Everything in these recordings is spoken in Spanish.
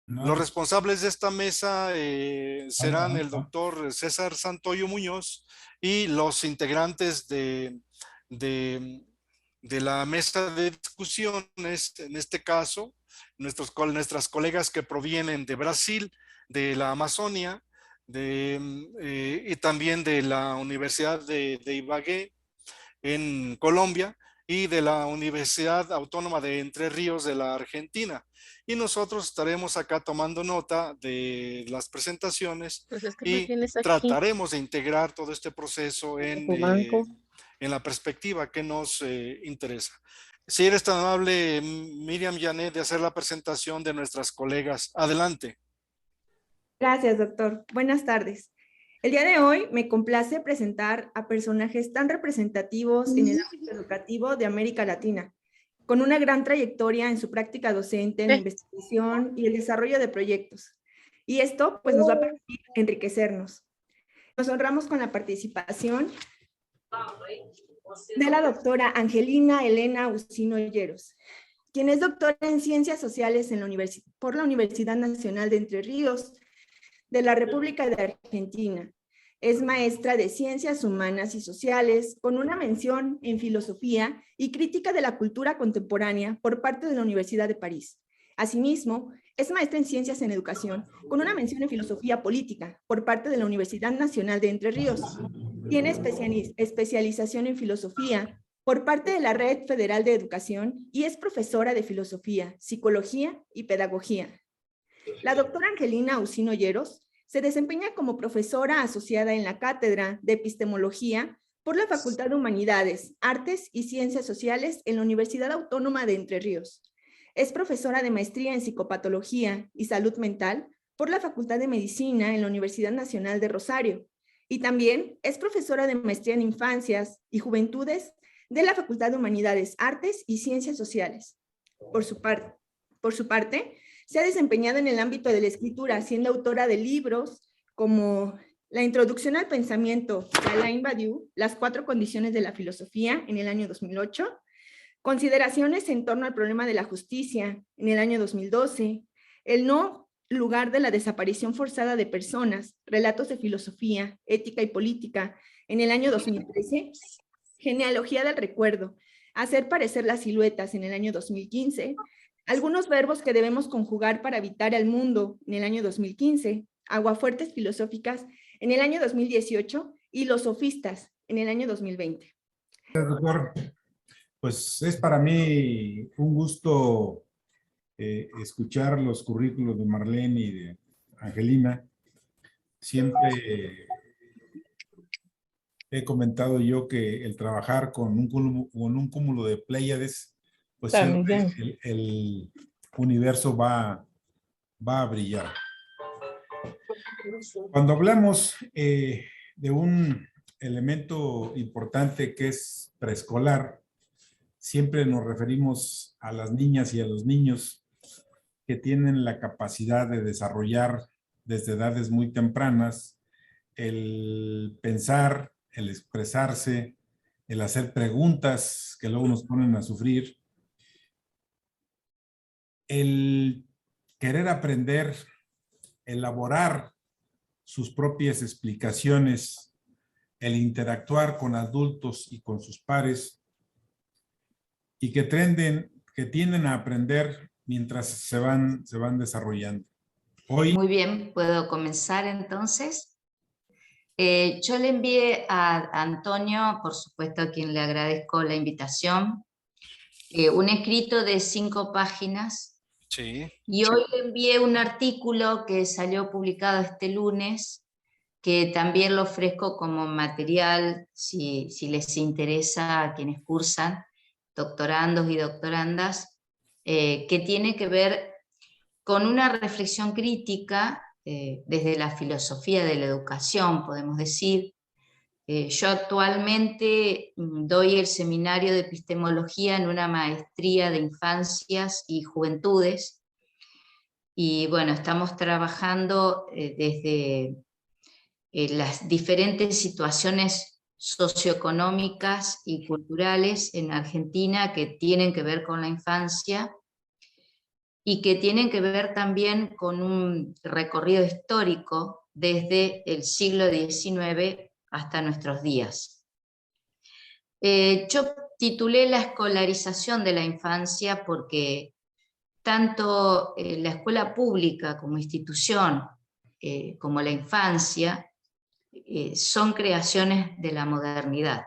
Los responsables de esta mesa serán el Ah. doctor César Santoyo Muñoz y los integrantes de, de la mesa de discusiones, en este caso, nuestras colegas que provienen de Brasil, de la Amazonia, y también de la Universidad de Ibagué en Colombia y de la Universidad Autónoma de Entre Ríos de la Argentina. Y nosotros estaremos acá tomando nota de las presentaciones Pues es que no y tienes aquí trataremos de integrar todo este proceso tu banco. en la perspectiva que nos interesa. Si eres tan amable, Miriam Janet, de hacer la presentación de nuestras colegas. Adelante. Gracias, doctor. Buenas tardes. El día de hoy me complace presentar a personajes tan representativos en el ámbito educativo de América Latina, con una gran trayectoria en su práctica docente, en la investigación y el desarrollo de proyectos. Y esto pues nos va a permitir enriquecernos. Nos honramos con la participación de la doctora Angelina Elena Usino Lleros, quien es doctora en Ciencias Sociales por la Universidad Nacional de Entre Ríos de la República de Argentina. Es maestra de Ciencias Humanas y Sociales, con una mención en Filosofía y Crítica de la Cultura Contemporánea por parte de la Universidad de París. Asimismo, es maestra en Ciencias en Educación, con una mención en Filosofía Política por parte de la Universidad Nacional de Entre Ríos. Tiene especialización en Filosofía por parte de la Red Federal de Educación y es profesora de Filosofía, Psicología y Pedagogía. La doctora Angelina Usino Lleros se desempeña como profesora asociada en la Cátedra de Epistemología por la Facultad de Humanidades, Artes y Ciencias Sociales en la Universidad Autónoma de Entre Ríos. Es profesora de maestría en Psicopatología y Salud Mental por la Facultad de Medicina en la Universidad Nacional de Rosario. Y también es profesora de maestría en Infancias y Juventudes de la Facultad de Humanidades, Artes y Ciencias Sociales. Por su parte, se ha desempeñado en el ámbito de la escritura, siendo autora de libros como La Introducción al Pensamiento de Alain Badiou, Las 4 Condiciones de la Filosofía, en el año 2008, Consideraciones en torno al problema de la justicia, en el año 2012, El no lugar de la desaparición forzada de personas, Relatos de Filosofía, Ética y Política, en el año 2013, Genealogía del Recuerdo, Hacer parecer las siluetas, en el año 2015, Algunos verbos que debemos conjugar para habitar el mundo, en el año 2015, Aguafuertes filosóficas, en el año 2018, y Los sofistas, en el año 2020. Doctor, pues es para mí un gusto escuchar los currículos de Marlene y de Angelina. Siempre he comentado yo que el trabajar con un cúmulo de Pléyades, pues siempre el universo va a brillar. Cuando hablamos de un elemento importante que es preescolar, siempre nos referimos a las niñas y a los niños que tienen la capacidad de desarrollar desde edades muy tempranas el pensar, el expresarse, el hacer preguntas que luego nos ponen a sufrir, el querer aprender, elaborar sus propias explicaciones, el interactuar con adultos y con sus pares, y que tienden a aprender mientras se van desarrollando. Hoy... Muy bien, ¿puedo comenzar entonces? Yo le envié a Antonio, por supuesto a quien le agradezco la invitación, un escrito de 5 páginas. Sí. Y hoy le envié un artículo que salió publicado este lunes, que también lo ofrezco como material, si les interesa a quienes cursan, doctorandos y doctorandas, que tiene que ver con una reflexión crítica desde la filosofía de la educación, podemos decir. Yo actualmente doy el seminario de epistemología en una maestría de infancias y juventudes, y bueno, estamos trabajando desde las diferentes situaciones socioeconómicas y culturales en Argentina que tienen que ver con la infancia. y que tienen que ver también con un recorrido histórico desde el siglo XIX hasta nuestros días. Yo titulé La escolarización de la infancia porque tanto la escuela pública como institución, como la infancia, son creaciones de la modernidad.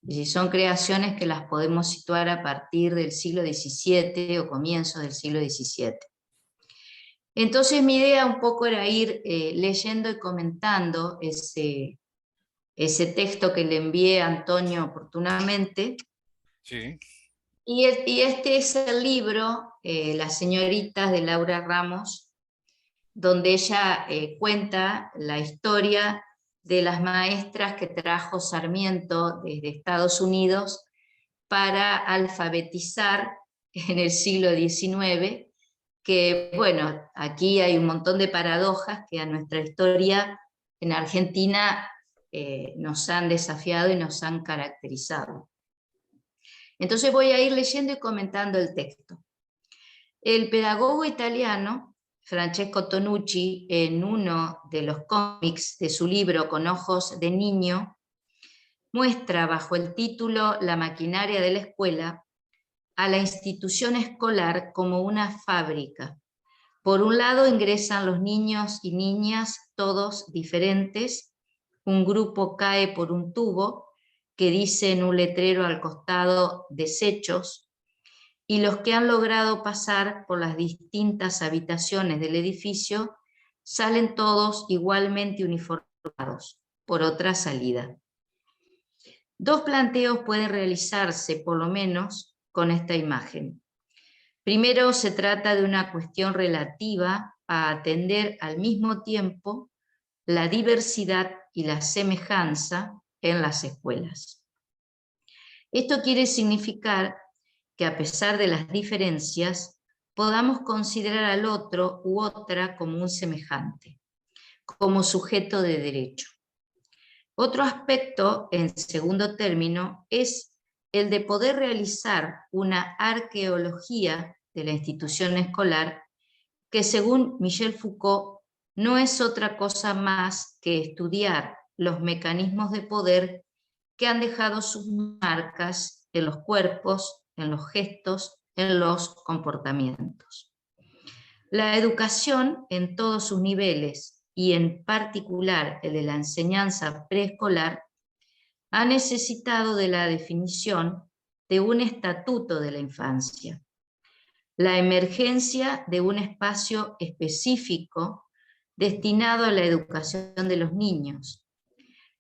Es decir, son creaciones que las podemos situar a partir del siglo XVII o comienzos del siglo XVII. Entonces mi idea un poco era ir leyendo y comentando ese texto que le envié a Antonio oportunamente. Sí. Y este es el libro, Las señoritas, de Laura Ramos, donde ella cuenta la historia de las maestras que trajo Sarmiento desde Estados Unidos para alfabetizar en el siglo XIX, que bueno, aquí hay un montón de paradojas que a nuestra historia en Argentina nos han desafiado y nos han caracterizado. Entonces voy a ir leyendo y comentando el texto. El pedagogo italiano Francesco Tonucci, en uno de los cómics de su libro Con ojos de niño, muestra bajo el título La maquinaria de la escuela a la institución escolar como una fábrica. Por un lado ingresan los niños y niñas, todos diferentes. Un grupo cae por un tubo que dice en un letrero al costado desechos, y los que han logrado pasar por las distintas habitaciones del edificio salen todos igualmente uniformados por otra salida. Dos planteos pueden realizarse, por lo menos, con esta imagen. Primero, se trata de una cuestión relativa a atender al mismo tiempo la diversidad y la semejanza en las escuelas. Esto quiere significar que a pesar de las diferencias, podamos considerar al otro u otra como un semejante, como sujeto de derecho. Otro aspecto, en segundo término, es el de poder realizar una arqueología de la institución escolar que, según Michel Foucault, no es otra cosa más que estudiar los mecanismos de poder que han dejado sus marcas en los cuerpos, en los gestos, en los comportamientos. La educación en todos sus niveles, y en particular el de la enseñanza preescolar, ha necesitado de la definición de un estatuto de la infancia, la emergencia de un espacio específico destinado a la educación de los niños,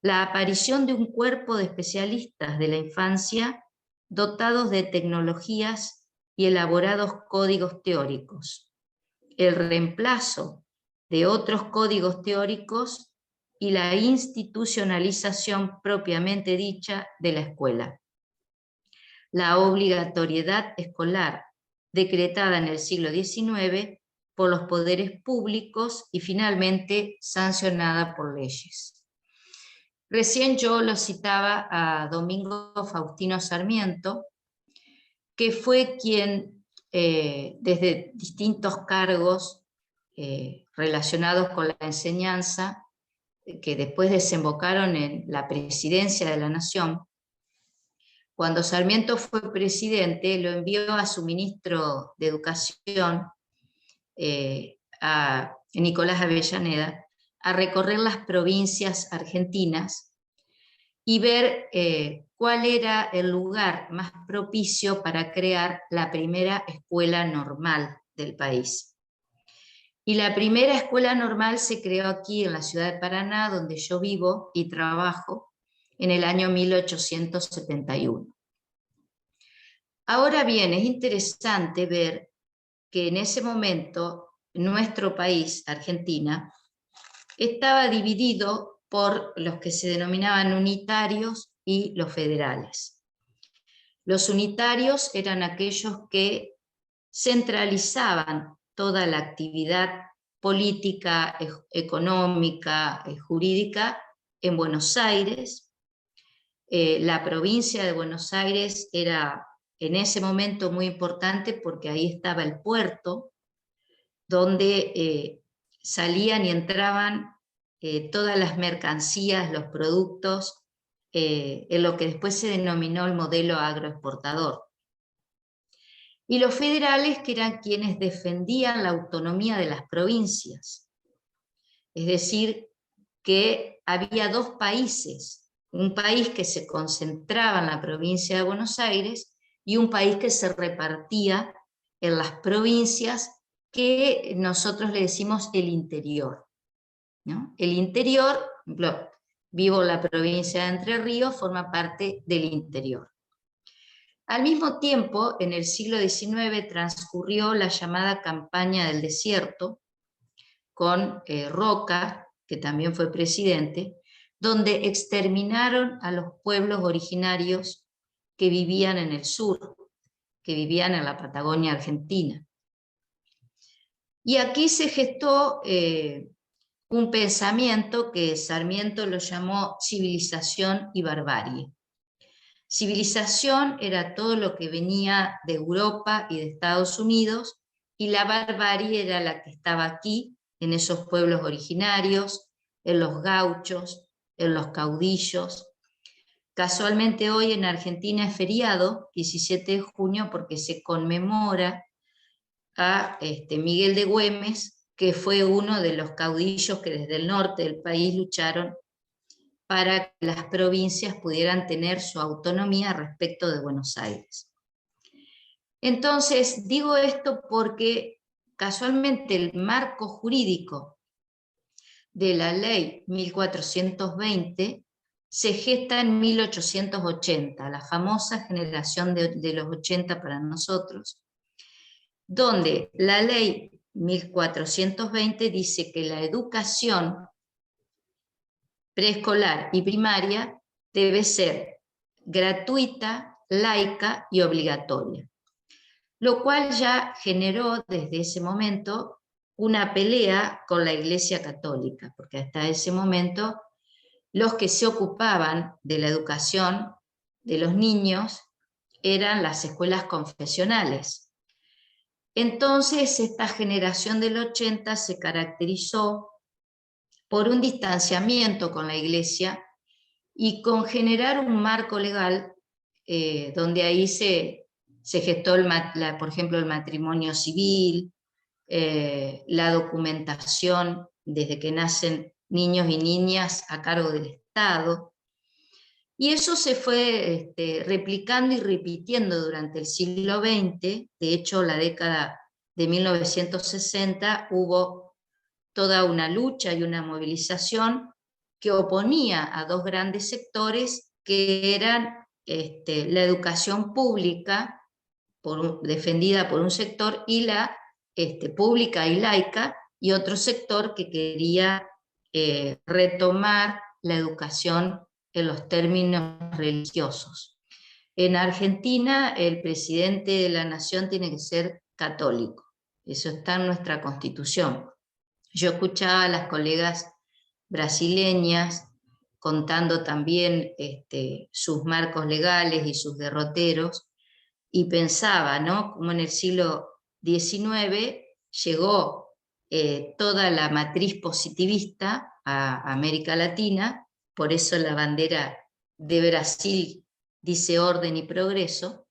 la aparición de un cuerpo de especialistas de la infancia dotados de tecnologías y elaborados códigos teóricos, el reemplazo de otros códigos teóricos y la institucionalización propiamente dicha de la escuela. La obligatoriedad escolar decretada en el siglo XIX por los poderes públicos y finalmente sancionada por leyes. Recién yo lo citaba a Domingo Faustino Sarmiento, que fue quien desde distintos cargos relacionados con la enseñanza, que después desembocaron en la presidencia de la Nación. Cuando Sarmiento fue presidente, lo envió a su ministro de Educación, a Nicolás Avellaneda, a recorrer las provincias argentinas y ver cuál era el lugar más propicio para crear la primera escuela normal del país. Y la primera escuela normal se creó aquí en la ciudad de Paraná, donde yo vivo y trabajo, en el año 1871. Ahora bien, es interesante ver que en ese momento nuestro país, Argentina, estaba dividido por los que se denominaban unitarios y los federales. Los unitarios eran aquellos que centralizaban toda la actividad política, económica, jurídica en Buenos Aires. La provincia de Buenos Aires era en ese momento muy importante porque ahí estaba el puerto, donde salían y entraban todas las mercancías, los productos, en lo que después se denominó el modelo agroexportador. Y los federales, que eran quienes defendían la autonomía de las provincias. Es decir, que había dos países, un país que se concentraba en la provincia de Buenos Aires y un país que se repartía en las provincias que nosotros le decimos el interior, ¿no? El interior, por ejemplo, vivo en la provincia de Entre Ríos, forma parte del interior. Al mismo tiempo, en el siglo XIX transcurrió la llamada campaña del desierto, con Roca, que también fue presidente, donde exterminaron a los pueblos originarios que vivían en el sur, que vivían en la Patagonia Argentina. Y aquí se gestó un pensamiento que Sarmiento lo llamó civilización y barbarie. Civilización era todo lo que venía de Europa y de Estados Unidos, y la barbarie era la que estaba aquí, en esos pueblos originarios, en los gauchos, en los caudillos. Casualmente hoy en Argentina es feriado, 17 de junio, porque se conmemora a Miguel de Güemes, que fue uno de los caudillos que desde el norte del país lucharon para que las provincias pudieran tener su autonomía respecto de Buenos Aires. Entonces, digo esto porque casualmente el marco jurídico de la ley 1420 se gesta en 1880, la famosa generación de los 80 para nosotros, donde la ley 1420 dice que la educación preescolar y primaria debe ser gratuita, laica y obligatoria, lo cual ya generó desde ese momento una pelea con la Iglesia Católica, porque hasta ese momento los que se ocupaban de la educación de los niños eran las escuelas confesionales. Entonces esta generación del 80 se caracterizó por un distanciamiento con la Iglesia y con generar un marco legal donde ahí se gestó, por ejemplo, el matrimonio civil, la documentación desde que nacen niños y niñas a cargo del Estado. Y eso se fue replicando y repitiendo durante el siglo XX. De hecho, la década de 1960 hubo toda una lucha y una movilización que oponía a dos grandes sectores que eran la educación pública, defendida por un sector, y la pública y laica, y otro sector que quería retomar la educación en los términos religiosos. En Argentina, el presidente de la nación tiene que ser católico. Eso está en nuestra Constitución. Yo escuchaba a las colegas brasileñas contando también sus marcos legales y sus derroteros, y pensaba, ¿no?, cómo en el siglo XIX llegó toda la matriz positivista a América Latina, por eso la bandera de Brasil dice orden y progreso,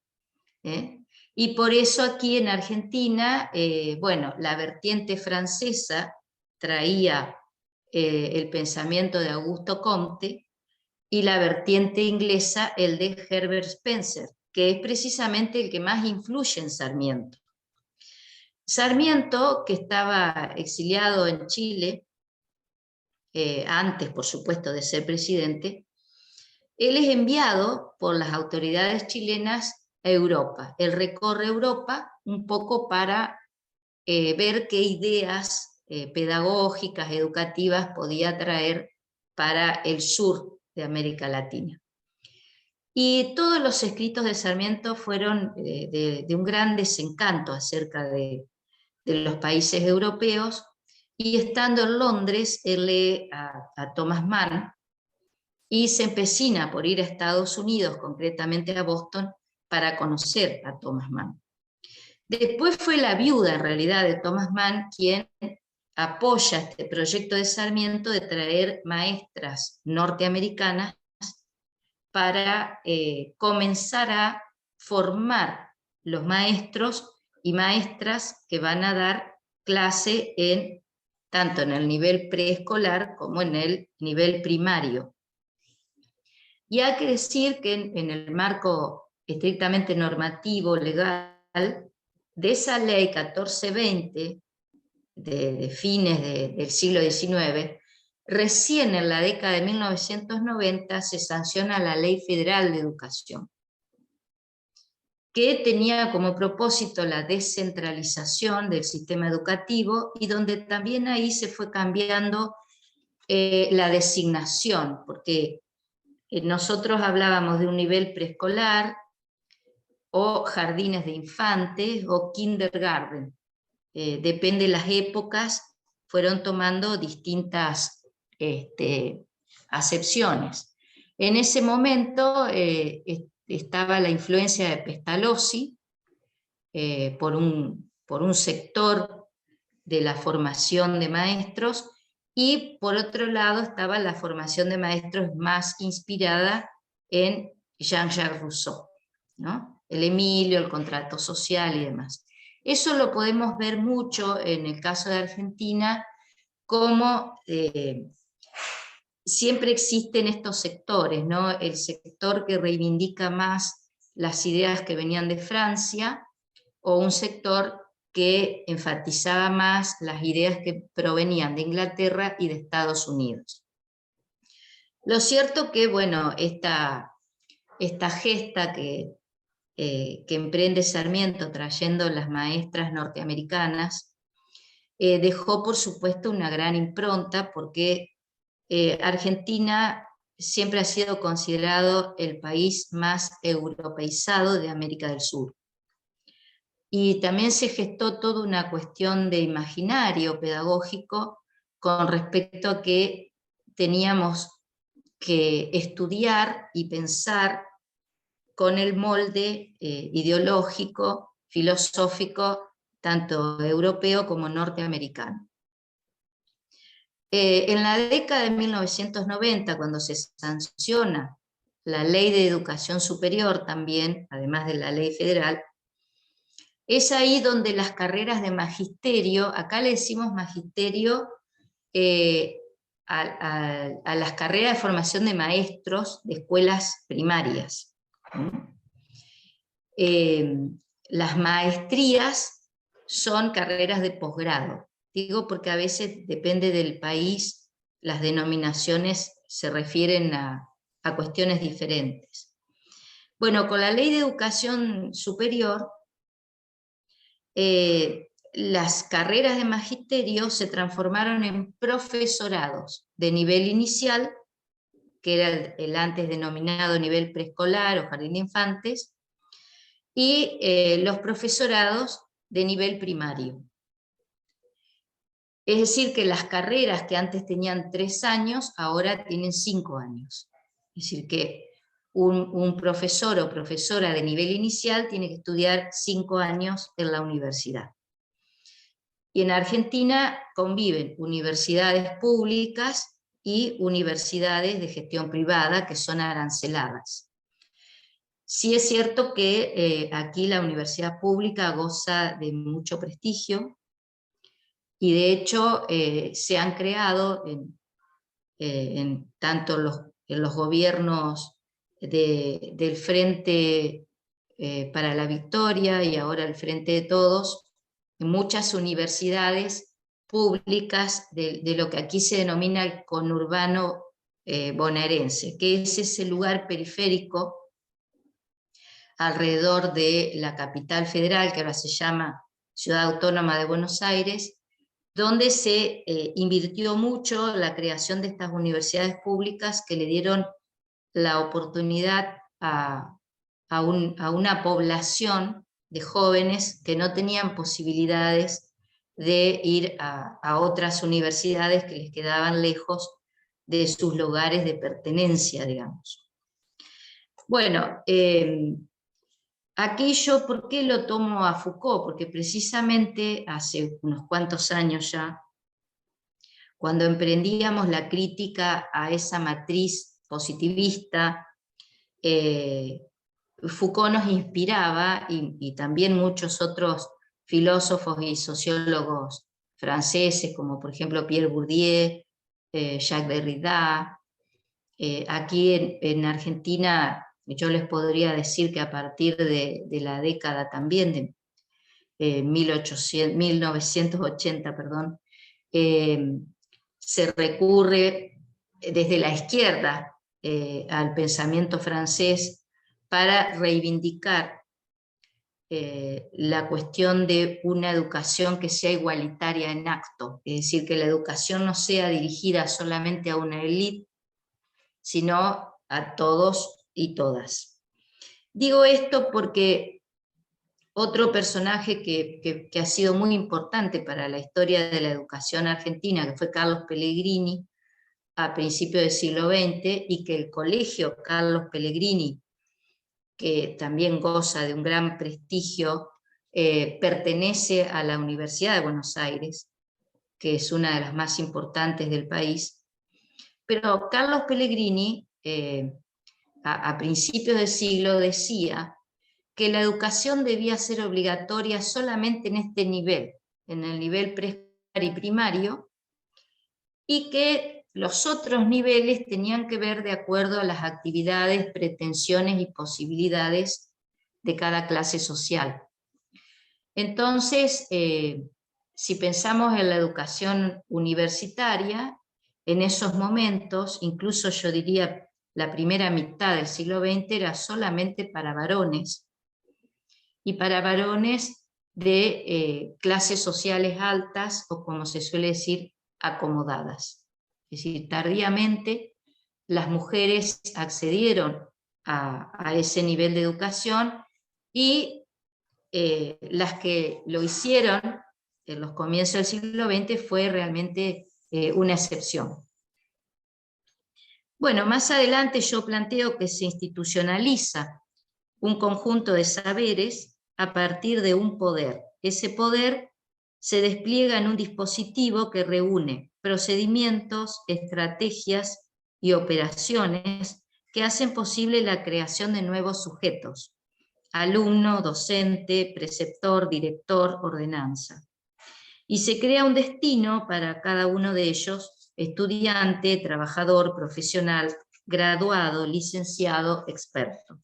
y por eso aquí en Argentina, bueno, la vertiente francesa traía el pensamiento de Augusto Comte, y la vertiente inglesa el de Herbert Spencer, que es precisamente el que más influye en Sarmiento. Sarmiento, que estaba exiliado en Chile, antes, por supuesto, de ser presidente, él es enviado por las autoridades chilenas a Europa. Él recorre Europa un poco para ver qué ideas pedagógicas, educativas podía traer para el sur de América Latina. Y todos los escritos de Sarmiento fueron de un gran desencanto acerca de los países europeos, y estando en Londres, él lee a Thomas Mann y se empecina por ir a Estados Unidos, concretamente a Boston, para conocer a Thomas Mann. Después fue la viuda, en realidad, de Thomas Mann quien apoya este proyecto de Sarmiento de traer maestras norteamericanas para comenzar a formar los maestros y maestras que van a dar clase tanto en el nivel preescolar como en el nivel primario. Y hay que decir que en el marco estrictamente normativo, legal, de esa ley 1420, de fines del siglo XIX, recién en la década de 1990 se sanciona la Ley Federal de Educación, que tenía como propósito la descentralización del sistema educativo y donde también ahí se fue cambiando la designación, porque nosotros hablábamos de un nivel preescolar o jardines de infantes o kindergarten. Depende de las épocas, fueron tomando distintas acepciones. En ese momento estaba la influencia de Pestalozzi por un sector de la formación de maestros, y por otro lado estaba la formación de maestros más inspirada en Jean-Jacques Rousseau, ¿no? El Emilio, el contrato social y demás. Eso lo podemos ver mucho en el caso de Argentina, como siempre existen estos sectores, ¿no? El sector que reivindica más las ideas que venían de Francia, o un sector que enfatizaba más las ideas que provenían de Inglaterra y de Estados Unidos. Lo cierto que, bueno, esta gesta que emprende Sarmiento trayendo las maestras norteamericanas, dejó por supuesto una gran impronta, porque Argentina siempre ha sido considerado el país más europeizado de América del Sur. Y también se gestó toda una cuestión de imaginario pedagógico con respecto a que teníamos que estudiar y pensar con el molde ideológico, filosófico, tanto europeo como norteamericano. En la década de 1990, cuando se sanciona la Ley de Educación Superior también, además de la Ley Federal, es ahí donde las carreras de magisterio, acá le decimos magisterio a las carreras de formación de maestros de escuelas primarias. Las maestrías son carreras de posgrado. Digo porque a veces depende del país, las denominaciones se refieren a cuestiones diferentes. Bueno, con la Ley de Educación Superior, las carreras de magisterio se transformaron en profesorados de nivel inicial, que era el antes denominado nivel preescolar o jardín de infantes, y los profesorados de nivel primario. Es decir, que las carreras que antes tenían 3 años, ahora tienen 5 años. Es decir, que un profesor o profesora de nivel inicial tiene que estudiar 5 años en la universidad. Y en Argentina conviven universidades públicas y universidades de gestión privada que son aranceladas. Sí es cierto que aquí la universidad pública goza de mucho prestigio, y de hecho se han creado tanto en los gobiernos del Frente para la Victoria y ahora el Frente de Todos, en muchas universidades públicas de lo que aquí se denomina el conurbano bonaerense, que es ese lugar periférico alrededor de la capital federal, que ahora se llama Ciudad Autónoma de Buenos Aires, donde se invirtió mucho la creación de estas universidades públicas que le dieron la oportunidad a una población de jóvenes que no tenían posibilidades de ir a otras universidades que les quedaban lejos de sus lugares de pertenencia, digamos. Bueno, Aquí yo, ¿por qué lo tomo a Foucault? Porque precisamente hace unos cuantos años ya, cuando emprendíamos la crítica a esa matriz positivista, Foucault nos inspiraba, y también muchos otros filósofos y sociólogos franceses, como por ejemplo Pierre Bourdieu, Jacques Derrida. Aquí en Argentina yo les podría decir que a partir de la década también de 1980, perdón, se recurre desde la izquierda al pensamiento francés para reivindicar la cuestión de una educación que sea igualitaria en acto, es decir, que la educación no sea dirigida solamente a una élite, sino a todos y todas. Digo esto porque otro personaje que ha sido muy importante para la historia de la educación argentina, que fue Carlos Pellegrini, a principios del siglo XX, y que el colegio Carlos Pellegrini, que también goza de un gran prestigio, pertenece a la Universidad de Buenos Aires, que es una de las más importantes del país. Pero Carlos Pellegrini, a principios del siglo, decía que la educación debía ser obligatoria solamente en este nivel, en el nivel preescolar y primario, y que los otros niveles tenían que ver de acuerdo a las actividades, pretensiones y posibilidades de cada clase social. Entonces, si pensamos en la educación universitaria, en esos momentos, incluso yo diría la primera mitad del siglo XX, era solamente para varones, y para varones de clases sociales altas, o como se suele decir, acomodadas. Es decir, tardíamente las mujeres accedieron a ese nivel de educación, y las que lo hicieron en los comienzos del siglo XX fue realmente una excepción. Bueno, más adelante yo planteo que se institucionaliza un conjunto de saberes a partir de un poder. Ese poder se despliega en un dispositivo que reúne procedimientos, estrategias y operaciones que hacen posible la creación de nuevos sujetos: alumno, docente, preceptor, director, ordenanza. Y se crea un destino para cada uno de ellos: estudiante, trabajador, profesional, graduado, licenciado, experto.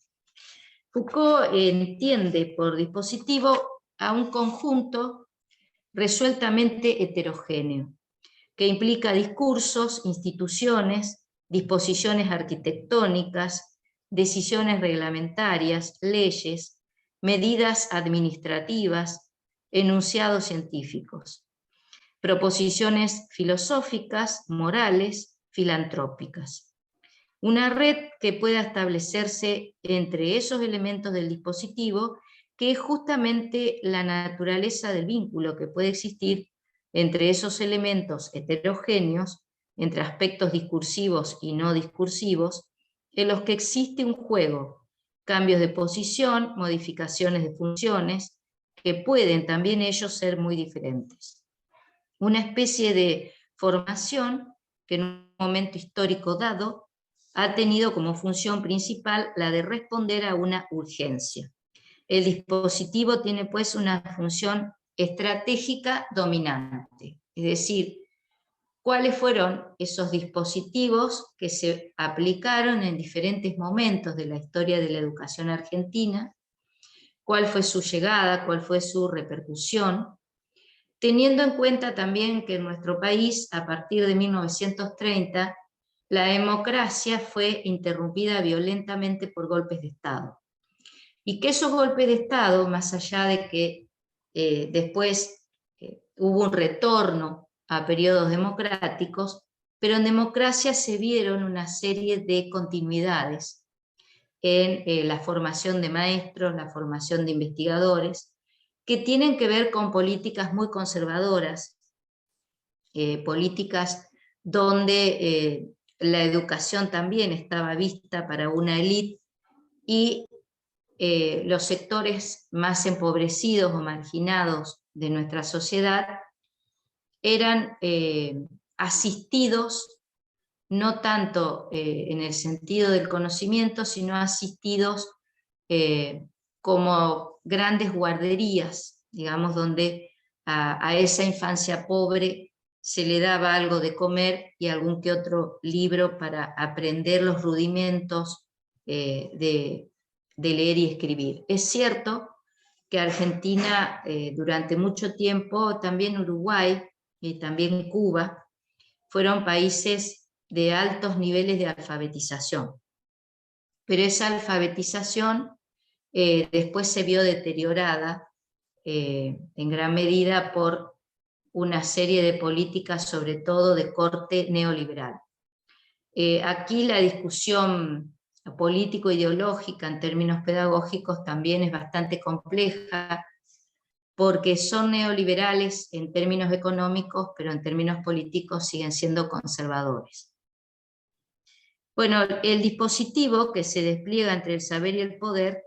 Foucault entiende por dispositivo a un conjunto resueltamente heterogéneo, que implica discursos, instituciones, disposiciones arquitectónicas, decisiones reglamentarias, leyes, medidas administrativas, enunciados científicos, proposiciones filosóficas, morales, filantrópicas. Una red que pueda establecerse entre esos elementos del dispositivo, que es justamente la naturaleza del vínculo que puede existir entre esos elementos heterogéneos, entre aspectos discursivos y no discursivos, en los que existe un juego, cambios de posición, modificaciones de funciones, que pueden también ellos ser muy diferentes. Una especie de formación que en un momento histórico dado ha tenido como función principal la de responder a una urgencia. El dispositivo tiene pues una función estratégica dominante, es decir, cuáles fueron esos dispositivos que se aplicaron en diferentes momentos de la historia de la educación argentina, cuál fue su llegada, cuál fue su repercusión, teniendo en cuenta también que en nuestro país, a partir de 1930, la democracia fue interrumpida violentamente por golpes de Estado. Y que esos golpes de Estado, más allá de que después hubo un retorno a periodos democráticos, pero en democracia se vieron una serie de continuidades en la formación de maestros, la formación de investigadores, que tienen que ver con políticas muy conservadoras, políticas donde la educación también estaba vista para una élite, y los sectores más empobrecidos o marginados de nuestra sociedad eran asistidos, no tanto en el sentido del conocimiento, sino asistidos como grandes guarderías, digamos, donde a esa infancia pobre se le daba algo de comer y algún que otro libro para aprender los rudimentos de leer y escribir. Es cierto que Argentina durante mucho tiempo, también Uruguay y también Cuba, fueron países de altos niveles de alfabetización. Pero esa alfabetización después se vio deteriorada en gran medida por una serie de políticas, sobre todo de corte neoliberal. Aquí la discusión político-ideológica en términos pedagógicos también es bastante compleja, porque son neoliberales en términos económicos, pero en términos políticos siguen siendo conservadores. Bueno, el dispositivo que se despliega entre el saber y el poder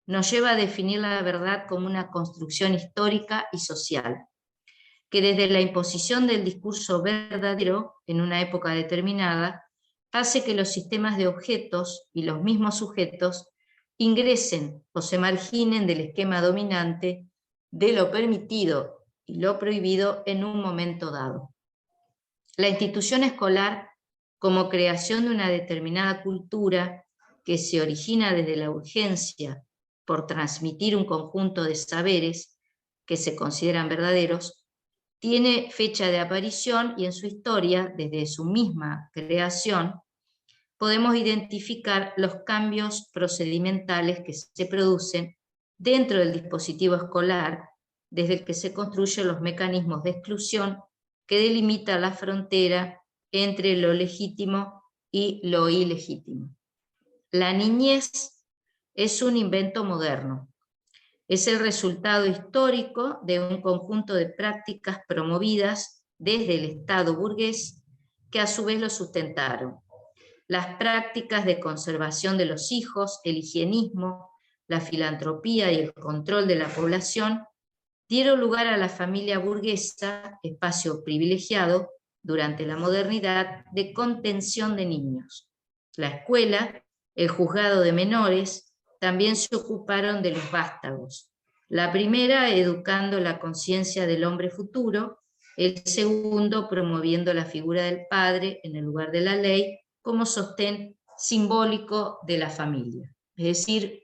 nos lleva a definir la verdad como una construcción histórica y social, que desde la imposición del discurso verdadero en una época determinada, hace que los sistemas de objetos y los mismos sujetos ingresen o se marginen del esquema dominante de lo permitido y lo prohibido en un momento dado. La institución escolar, como creación de una determinada cultura que se origina desde la urgencia por transmitir un conjunto de saberes que se consideran verdaderos, tiene fecha de aparición y en su historia, desde su misma creación, podemos identificar los cambios procedimentales que se producen dentro del dispositivo escolar, desde el que se construyen los mecanismos de exclusión que delimitan la frontera entre lo legítimo y lo ilegítimo. La niñez es un invento moderno. Es el resultado histórico de un conjunto de prácticas promovidas desde el Estado burgués que a su vez lo sustentaron. Las prácticas de conservación de los hijos, el higienismo, la filantropía y el control de la población dieron lugar a la familia burguesa, espacio privilegiado durante la modernidad de contención de niños. La escuela, el juzgado de menores, también se ocuparon de los vástagos. La primera educando la conciencia del hombre futuro, el segundo promoviendo la figura del padre en el lugar de la ley como sostén simbólico de la familia. Es decir,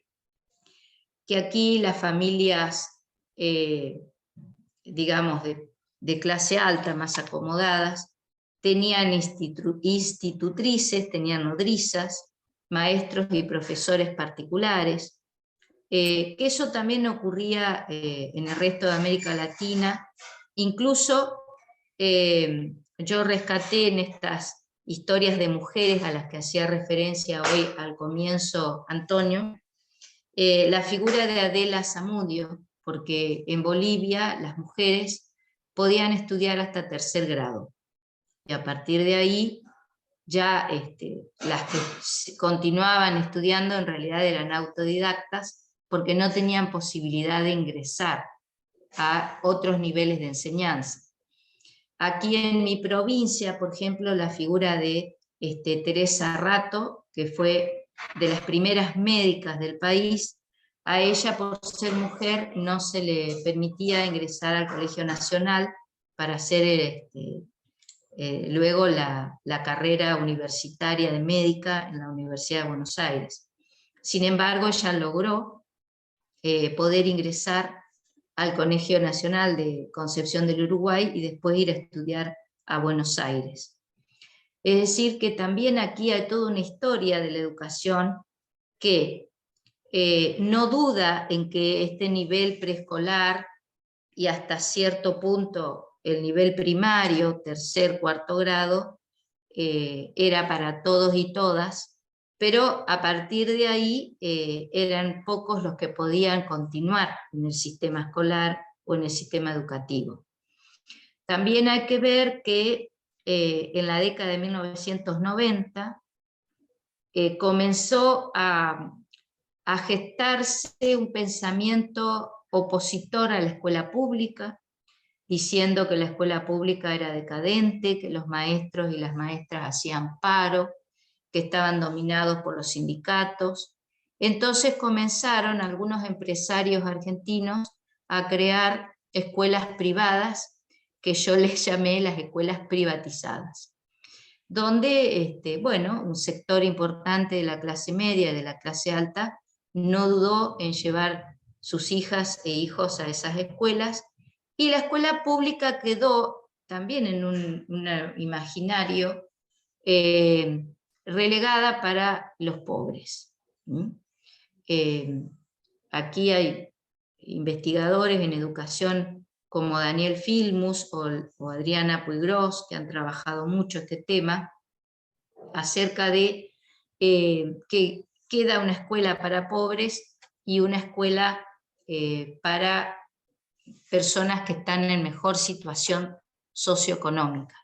que aquí las familias, digamos, de clase alta, más acomodadas, tenían institutrices, tenían nodrizas, maestros y profesores particulares, que eso también ocurría en el resto de América Latina. Incluso yo rescaté en estas historias de mujeres a las que hacía referencia hoy al comienzo Antonio, la figura de Adela Zamudio, porque en Bolivia las mujeres podían estudiar hasta tercer grado, y a partir de ahí ya las que continuaban estudiando en realidad eran autodidactas, porque no tenían posibilidad de ingresar a otros niveles de enseñanza. Aquí en mi provincia, por ejemplo, la figura de Teresa Rato, que fue de las primeras médicas del país, a ella por ser mujer no se le permitía ingresar al Colegio Nacional para hacer luego la carrera universitaria de médica en la Universidad de Buenos Aires. Sin embargo, ella logró poder ingresar al Colegio Nacional de Concepción del Uruguay y después ir a estudiar a Buenos Aires. Es decir, que también aquí hay toda una historia de la educación que no duda en que este nivel preescolar y hasta cierto punto el nivel primario, tercer, cuarto grado, era para todos y todas, pero a partir de ahí eran pocos los que podían continuar en el sistema escolar o en el sistema educativo. También hay que ver que en la década de 1990 comenzó a a gestarse un pensamiento opositor a la escuela pública, diciendo que la escuela pública era decadente, que los maestros y las maestras hacían paro, que estaban dominados por los sindicatos. Entonces comenzaron algunos empresarios argentinos a crear escuelas privadas, que yo les llamé las escuelas privatizadas, donde bueno, un sector importante de la clase media y de la clase alta no dudó en llevar sus hijas e hijos a esas escuelas, y la escuela pública quedó también en un imaginario relegada para los pobres. Aquí hay investigadores en educación como Daniel Filmus o Adriana Puigros, que han trabajado mucho este tema, acerca de que queda una escuela para pobres y una escuela para personas que están en mejor situación socioeconómica.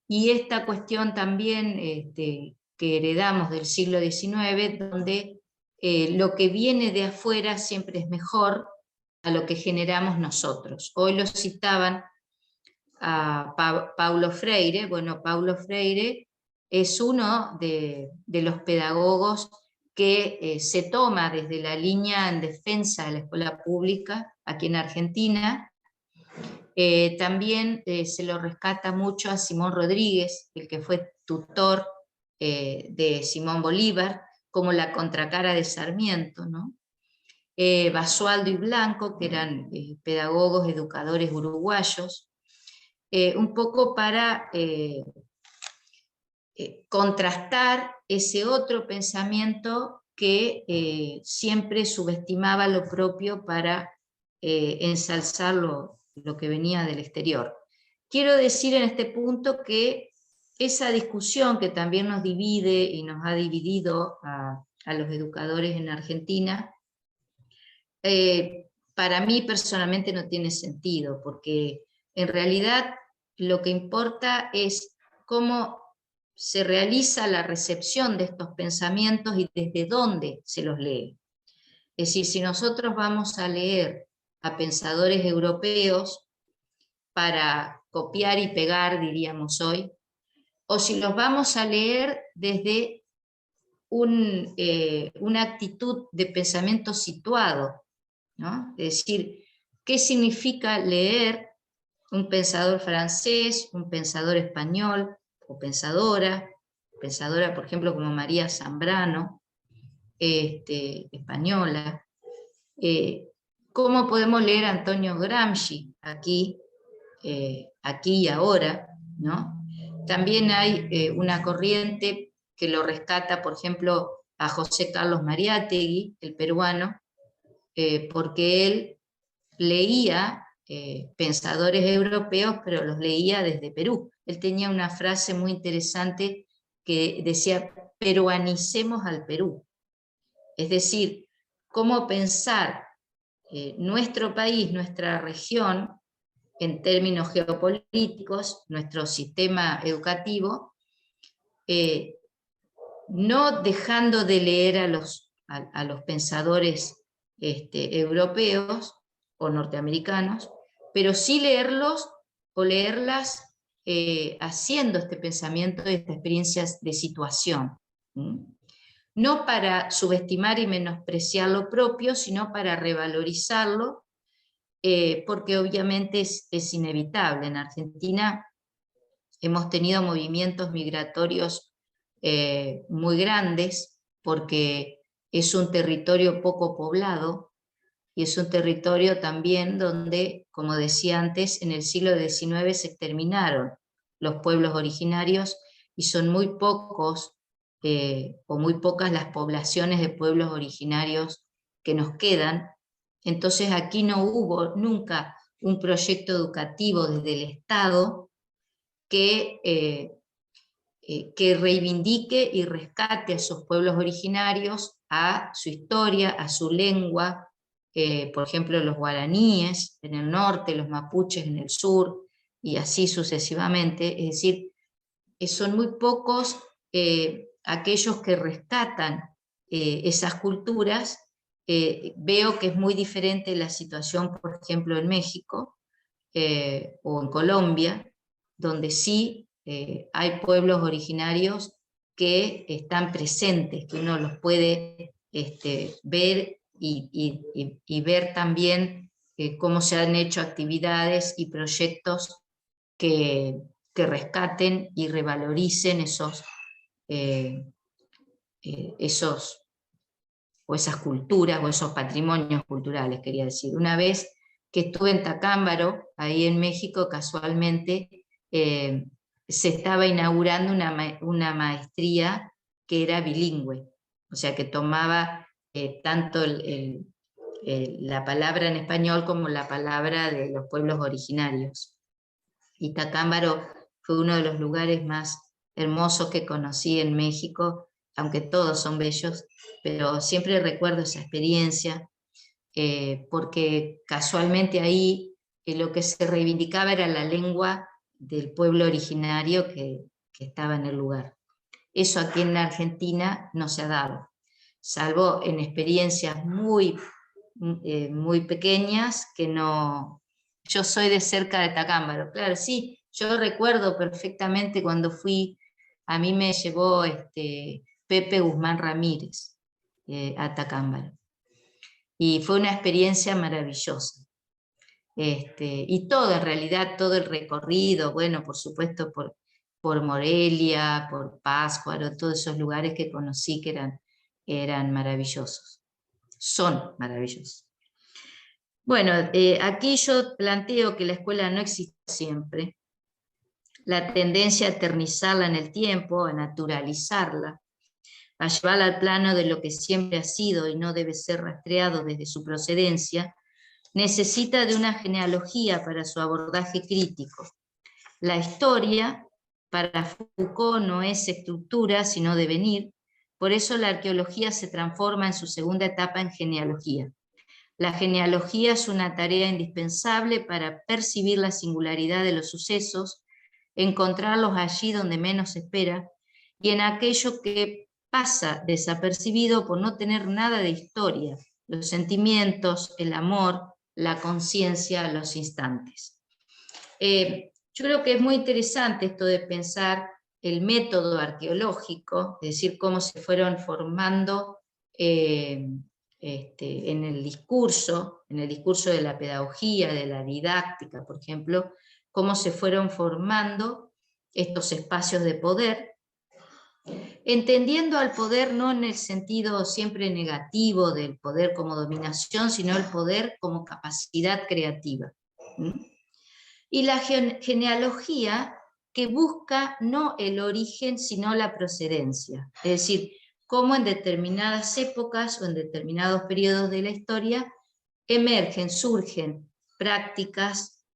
Y esta cuestión también que heredamos del siglo XIX, donde lo que viene de afuera siempre es mejor a lo que generamos nosotros. Hoy lo citaban a Paulo Freire. Bueno, Paulo Freire es uno de los pedagogos que se toma desde la línea en defensa de la escuela pública aquí en Argentina. También se lo rescata mucho a Simón Rodríguez, el que fue tutor de Simón Bolívar, como la contracara de Sarmiento, ¿no? Basualdo y Blanco, que eran pedagogos, educadores uruguayos, un poco para contrastar ese otro pensamiento que siempre subestimaba lo propio para ensalzar lo que venía del exterior. Quiero decir en este punto que esa discusión que también nos divide y nos ha dividido a los educadores en Argentina, para mí personalmente no tiene sentido, porque en realidad lo que importa es cómo se realiza la recepción de estos pensamientos y desde dónde se los lee. Es decir, si nosotros vamos a leer a pensadores europeos para copiar y pegar, diríamos hoy, o si los vamos a leer desde una actitud de pensamiento situado, ¿no? Es decir, ¿qué significa leer un pensador francés, un pensador español o pensadora, por ejemplo, como María Zambrano, española? ¿Cómo podemos leer a Antonio Gramsci aquí y ahora, ¿no? También hay una corriente que lo rescata, por ejemplo, a José Carlos Mariátegui, el peruano, porque él leía pensadores europeos, pero los leía desde Perú. Él tenía una frase muy interesante que decía: peruanicemos al Perú. Es decir, cómo pensar nuestro país, nuestra región, en términos geopolíticos, nuestro sistema educativo, no dejando de leer a los pensadores europeos o norteamericanos, pero sí leerlos o leerlas haciendo este pensamiento de estas experiencias de situación. No para subestimar y menospreciar lo propio, sino para revalorizarlo, porque obviamente es inevitable. En Argentina hemos tenido movimientos migratorios muy grandes, porque es un territorio poco poblado, y es un territorio también donde, como decía antes, en el siglo XIX se exterminaron los pueblos originarios, y son muy pocos o muy pocas las poblaciones de pueblos originarios que nos quedan. Entonces aquí no hubo nunca un proyecto educativo desde el Estado que reivindique y rescate a esos pueblos originarios, a su historia, a su lengua, por ejemplo los guaraníes en el norte, los mapuches en el sur, y así sucesivamente. Es decir, son muy pocos aquellos que rescatan esas culturas, veo que es muy diferente la situación, por ejemplo, en México o en Colombia, donde sí hay pueblos originarios que están presentes, que uno los puede ver y ver también cómo se han hecho actividades y proyectos que rescaten y revaloricen esos o esas culturas o esos patrimonios culturales, quería decir. Una vez que estuve en Tacámbaro, ahí en México, casualmente se estaba inaugurando una maestría que era bilingüe, o sea que tomaba tanto la palabra en español como la palabra de los pueblos originarios. Y Tacámbaro fue uno de los lugares más hermosos que conocí en México, aunque todos son bellos, pero siempre recuerdo esa experiencia, porque casualmente ahí lo que se reivindicaba era la lengua del pueblo originario que estaba en el lugar. Eso aquí en la Argentina no se ha dado, salvo en experiencias muy pequeñas que no... Yo soy de cerca de Tacámbaro, claro, sí, yo recuerdo perfectamente cuando fui, a mí me llevó Pepe Guzmán Ramírez a Tacámbaro, y fue una experiencia maravillosa. Y todo, en realidad, todo el recorrido, bueno, por supuesto, por Morelia, por Pátzcuaro, todos esos lugares que conocí que eran maravillosos, son maravillosos. Bueno, aquí yo planteo que la escuela no existe siempre, la tendencia a eternizarla en el tiempo, a naturalizarla, a llevarla al plano de lo que siempre ha sido y no debe ser rastreado desde su procedencia, necesita de una genealogía para su abordaje crítico. La historia, para Foucault, no es estructura, sino devenir, por eso la arqueología se transforma en su segunda etapa en genealogía. La genealogía es una tarea indispensable para percibir la singularidad de los sucesos, encontrarlos allí donde menos se espera, y en aquello que pasa desapercibido por no tener nada de historia, los sentimientos, el amor, la conciencia, los instantes. Yo creo que es muy interesante esto de pensar el método arqueológico, es decir, cómo se fueron formando en el discurso de la pedagogía, de la didáctica, por ejemplo, cómo se fueron formando estos espacios de poder, entendiendo al poder no en el sentido siempre negativo del poder como dominación, sino el poder como capacidad creativa. Y la genealogía que busca no el origen, sino la procedencia. Es decir, cómo en determinadas épocas o en determinados periodos de la historia emergen, surgen prácticas,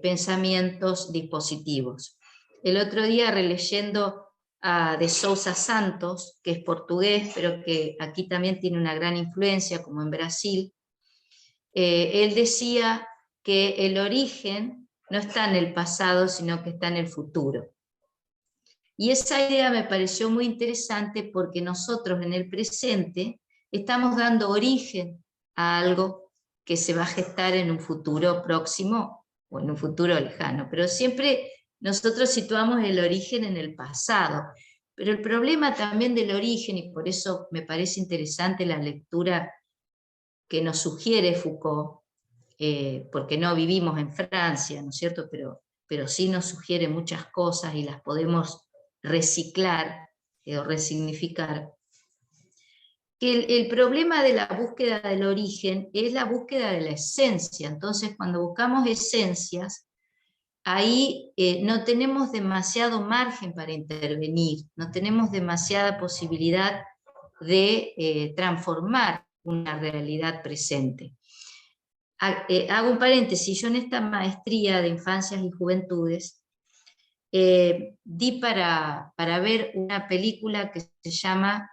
pensamientos, dispositivos. El otro día, releyendo a de Sousa Santos, que es portugués, pero que aquí también tiene una gran influencia, como en Brasil, él decía que el origen no está en el pasado, sino que está en el futuro. Y esa idea me pareció muy interesante porque nosotros en el presente estamos dando origen a algo que se va a gestar en un futuro próximo o en un futuro lejano, pero siempre nosotros situamos el origen en el pasado. Pero el problema también del origen, y por eso me parece interesante la lectura que nos sugiere Foucault, porque no vivimos en Francia, ¿no es cierto? Pero sí nos sugiere muchas cosas y las podemos reciclar o resignificar. El problema de la búsqueda del origen es la búsqueda de la esencia. Entonces, cuando buscamos esencias, ahí no tenemos demasiado margen para intervenir, no tenemos demasiada posibilidad de transformar una realidad presente. Hago un paréntesis, yo en esta maestría de infancias y juventudes di para ver una película que se llama,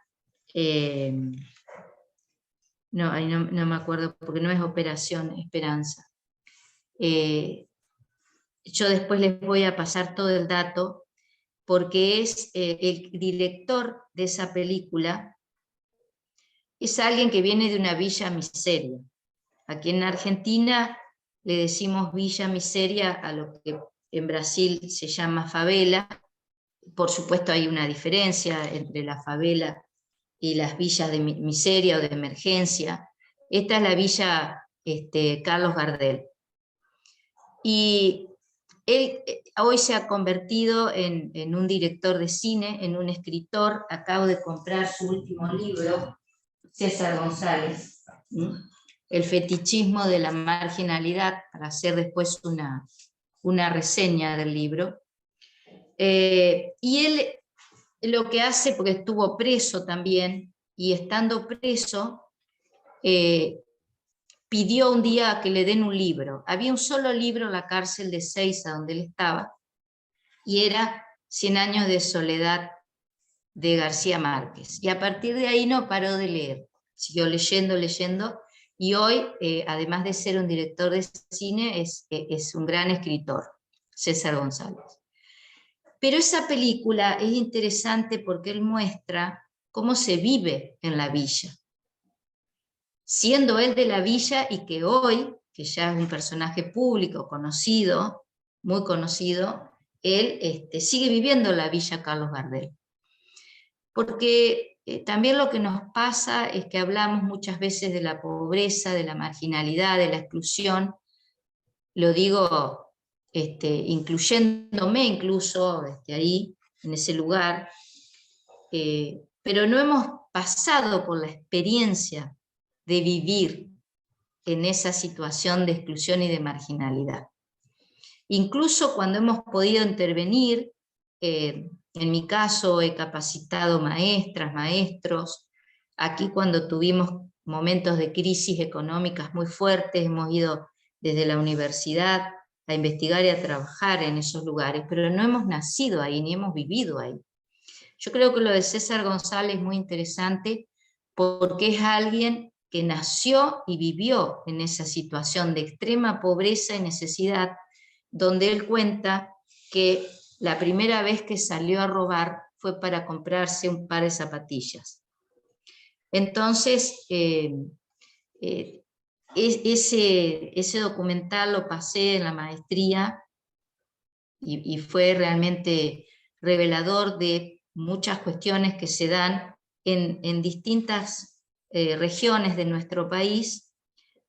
no me acuerdo porque no es Operación Esperanza. Yo después les voy a pasar todo el dato porque es el director de esa película, es alguien que viene de una villa miseria. Aquí en Argentina le decimos villa miseria a lo que en Brasil se llama favela. Por supuesto hay una diferencia entre la favela y las villas de miseria o de emergencia. Esta es la villa Carlos Gardel. Y él hoy se ha convertido en un director de cine, en un escritor. Acabo de comprar su último libro, César González, El fetichismo de la marginalidad, para hacer después una reseña del libro. Y él lo que hace, porque estuvo preso también, y estando preso, pidió un día que le den un libro. Había un solo libro en la cárcel de Seiza, donde él estaba, y era 100 años de soledad de García Márquez. Y a partir de ahí no paró de leer. Siguió leyendo, y hoy, además de ser un director de cine, es un gran escritor, César González. Pero esa película es interesante porque él muestra cómo se vive en la villa. Siendo él de la villa, y que hoy, que ya es un personaje público, conocido, muy conocido, él sigue viviendo en la villa Carlos Gardel. Porque también lo que nos pasa es que hablamos muchas veces de la pobreza, de la marginalidad, de la exclusión. Lo digo incluyéndome incluso ahí, en ese lugar, pero no hemos pasado por la experiencia de vivir en esa situación de exclusión y de marginalidad. Incluso cuando hemos podido intervenir, en mi caso he capacitado maestras, maestros. Aquí cuando tuvimos momentos de crisis económicas muy fuertes, hemos ido desde la universidad a investigar y a trabajar en esos lugares, pero no hemos nacido ahí, ni hemos vivido ahí. Yo creo que lo de César González es muy interesante porque es alguien que nació y vivió en esa situación de extrema pobreza y necesidad, donde él cuenta que la primera vez que salió a robar fue para comprarse un par de zapatillas. Entonces, ese documental lo pasé en la maestría y fue realmente revelador de muchas cuestiones que se dan en distintas regiones de nuestro país,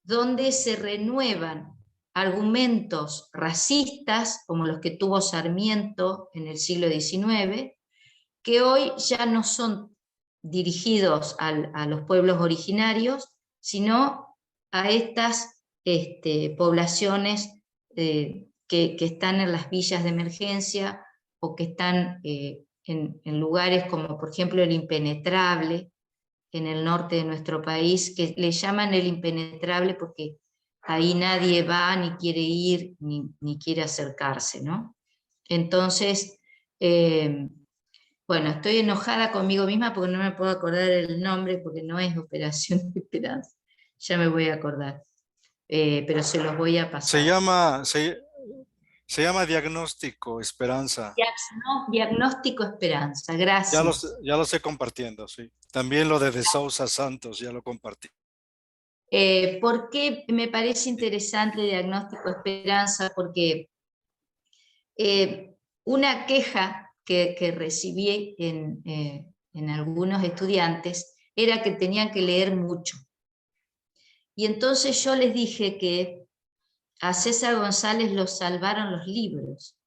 donde se renuevan argumentos racistas, como los que tuvo Sarmiento en el siglo XIX, que hoy ya no son dirigidos a los pueblos originarios, sino a estas poblaciones que están en las villas de emergencia o que están en lugares como por ejemplo el Impenetrable, en el norte de nuestro país, que le llaman el Impenetrable porque ahí nadie va, ni quiere ir, ni quiere acercarse, ¿no? Entonces, bueno, estoy enojada conmigo misma porque no me puedo acordar el nombre, porque no es Operación Esperanza. Ya me voy a acordar, pero se los voy a pasar. Se llama Diagnóstico Esperanza. Diagnóstico Esperanza, gracias. Ya lo estoy compartiendo, sí. También lo de Sousa Santos, ya lo compartí. ¿Por qué me parece interesante Diagnóstico Esperanza? Porque una queja que recibí en algunos estudiantes era que tenían que leer mucho. Y entonces yo les dije que a César González lo salvaron los libros.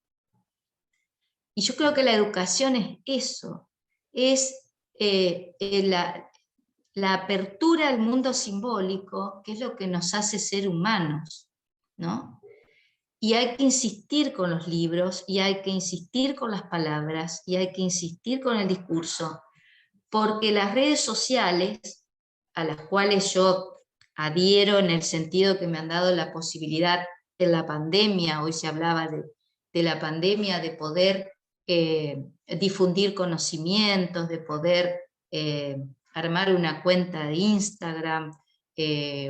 Y yo creo que la educación es eso, es la apertura al mundo simbólico, que es lo que nos hace ser humanos, ¿no? Y hay que insistir con los libros, y hay que insistir con las palabras, y hay que insistir con el discurso, porque las redes sociales, a las cuales yo adhiero en el sentido que me han dado la posibilidad de la pandemia, hoy se hablaba de la pandemia, de poder difundir conocimientos, de poder armar una cuenta de Instagram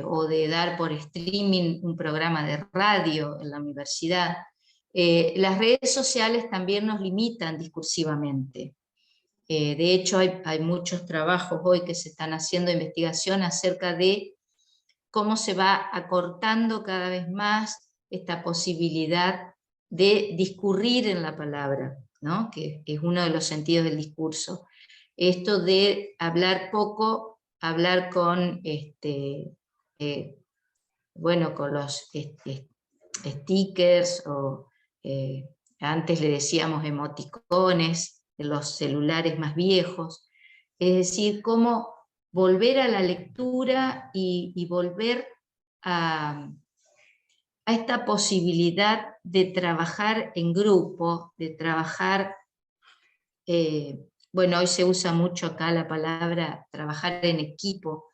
o de dar por streaming un programa de radio en la universidad. Las redes sociales también nos limitan discursivamente. De hecho, hay muchos trabajos hoy que se están haciendo investigación acerca de cómo se va acortando cada vez más esta posibilidad de discurrir en la palabra, ¿no? Que es uno de los sentidos del discurso. Esto de hablar poco, hablar con, bueno, con los stickers, o antes le decíamos emoticones, en los celulares más viejos. Es decir, cómo volver a la lectura y volver a esta posibilidad de trabajar en grupo, de trabajar, bueno, hoy se usa mucho acá la palabra trabajar en equipo,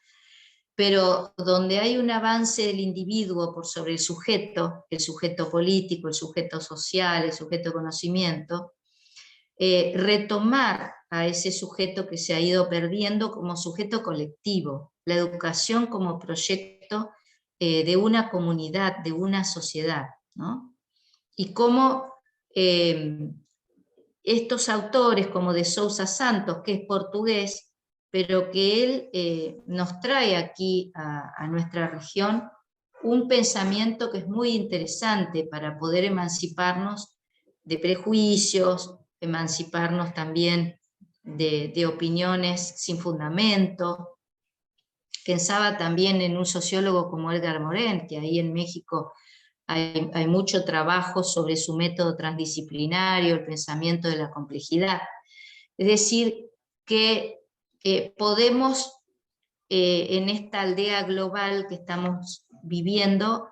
pero donde hay un avance del individuo por sobre el sujeto político, el sujeto social, el sujeto de conocimiento, retomar a ese sujeto que se ha ido perdiendo como sujeto colectivo, la educación como proyecto de una comunidad, de una sociedad, ¿no? Y cómo estos autores como de Sousa Santos, que es portugués, pero que él nos trae aquí a nuestra región un pensamiento que es muy interesante para poder emanciparnos de prejuicios, emanciparnos también de opiniones sin fundamento. Pensaba también en un sociólogo como Edgar Morin, que ahí en México hay mucho trabajo sobre su método transdisciplinario, el pensamiento de la complejidad. Es decir, que podemos, en esta aldea global que estamos viviendo,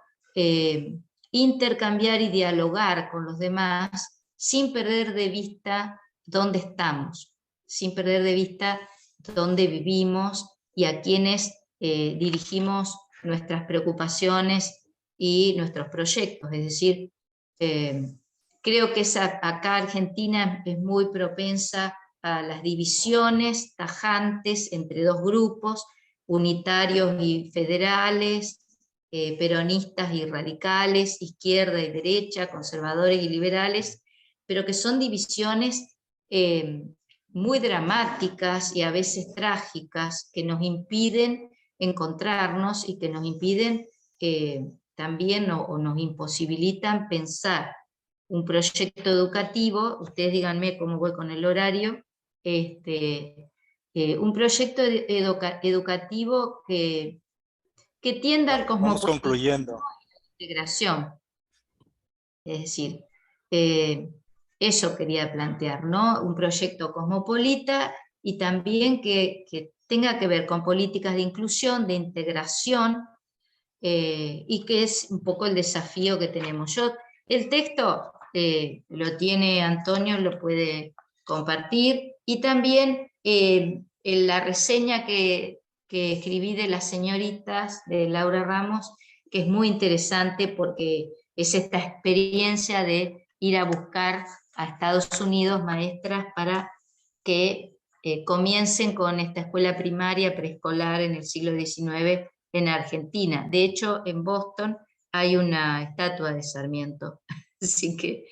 intercambiar y dialogar con los demás sin perder de vista dónde estamos, sin perder de vista dónde vivimos y a quienes dirigimos nuestras preocupaciones y nuestros proyectos. Es decir, creo que acá Argentina es muy propensa a las divisiones tajantes entre dos grupos, unitarios y federales, peronistas y radicales, izquierda y derecha, conservadores y liberales, pero que son divisiones muy dramáticas y a veces trágicas, que nos impiden encontrarnos y que nos impiden también o nos imposibilitan pensar un proyecto educativo. Ustedes díganme cómo voy con el horario, un proyecto educativo que tienda al Vamos cosmopolitismo concluyendo. y la integración. Es decir, eso quería plantear, ¿no? Un proyecto cosmopolita y también que tenga que ver con políticas de inclusión, de integración, y que es un poco el desafío que tenemos. El texto lo tiene Antonio, lo puede compartir, y también en la reseña que escribí de las señoritas de Laura Ramos, que es muy interesante porque es esta experiencia de ir a buscar a Estados Unidos maestras para que comiencen con esta escuela primaria preescolar en el siglo XIX en Argentina. De hecho, en Boston hay una estatua de Sarmiento, así que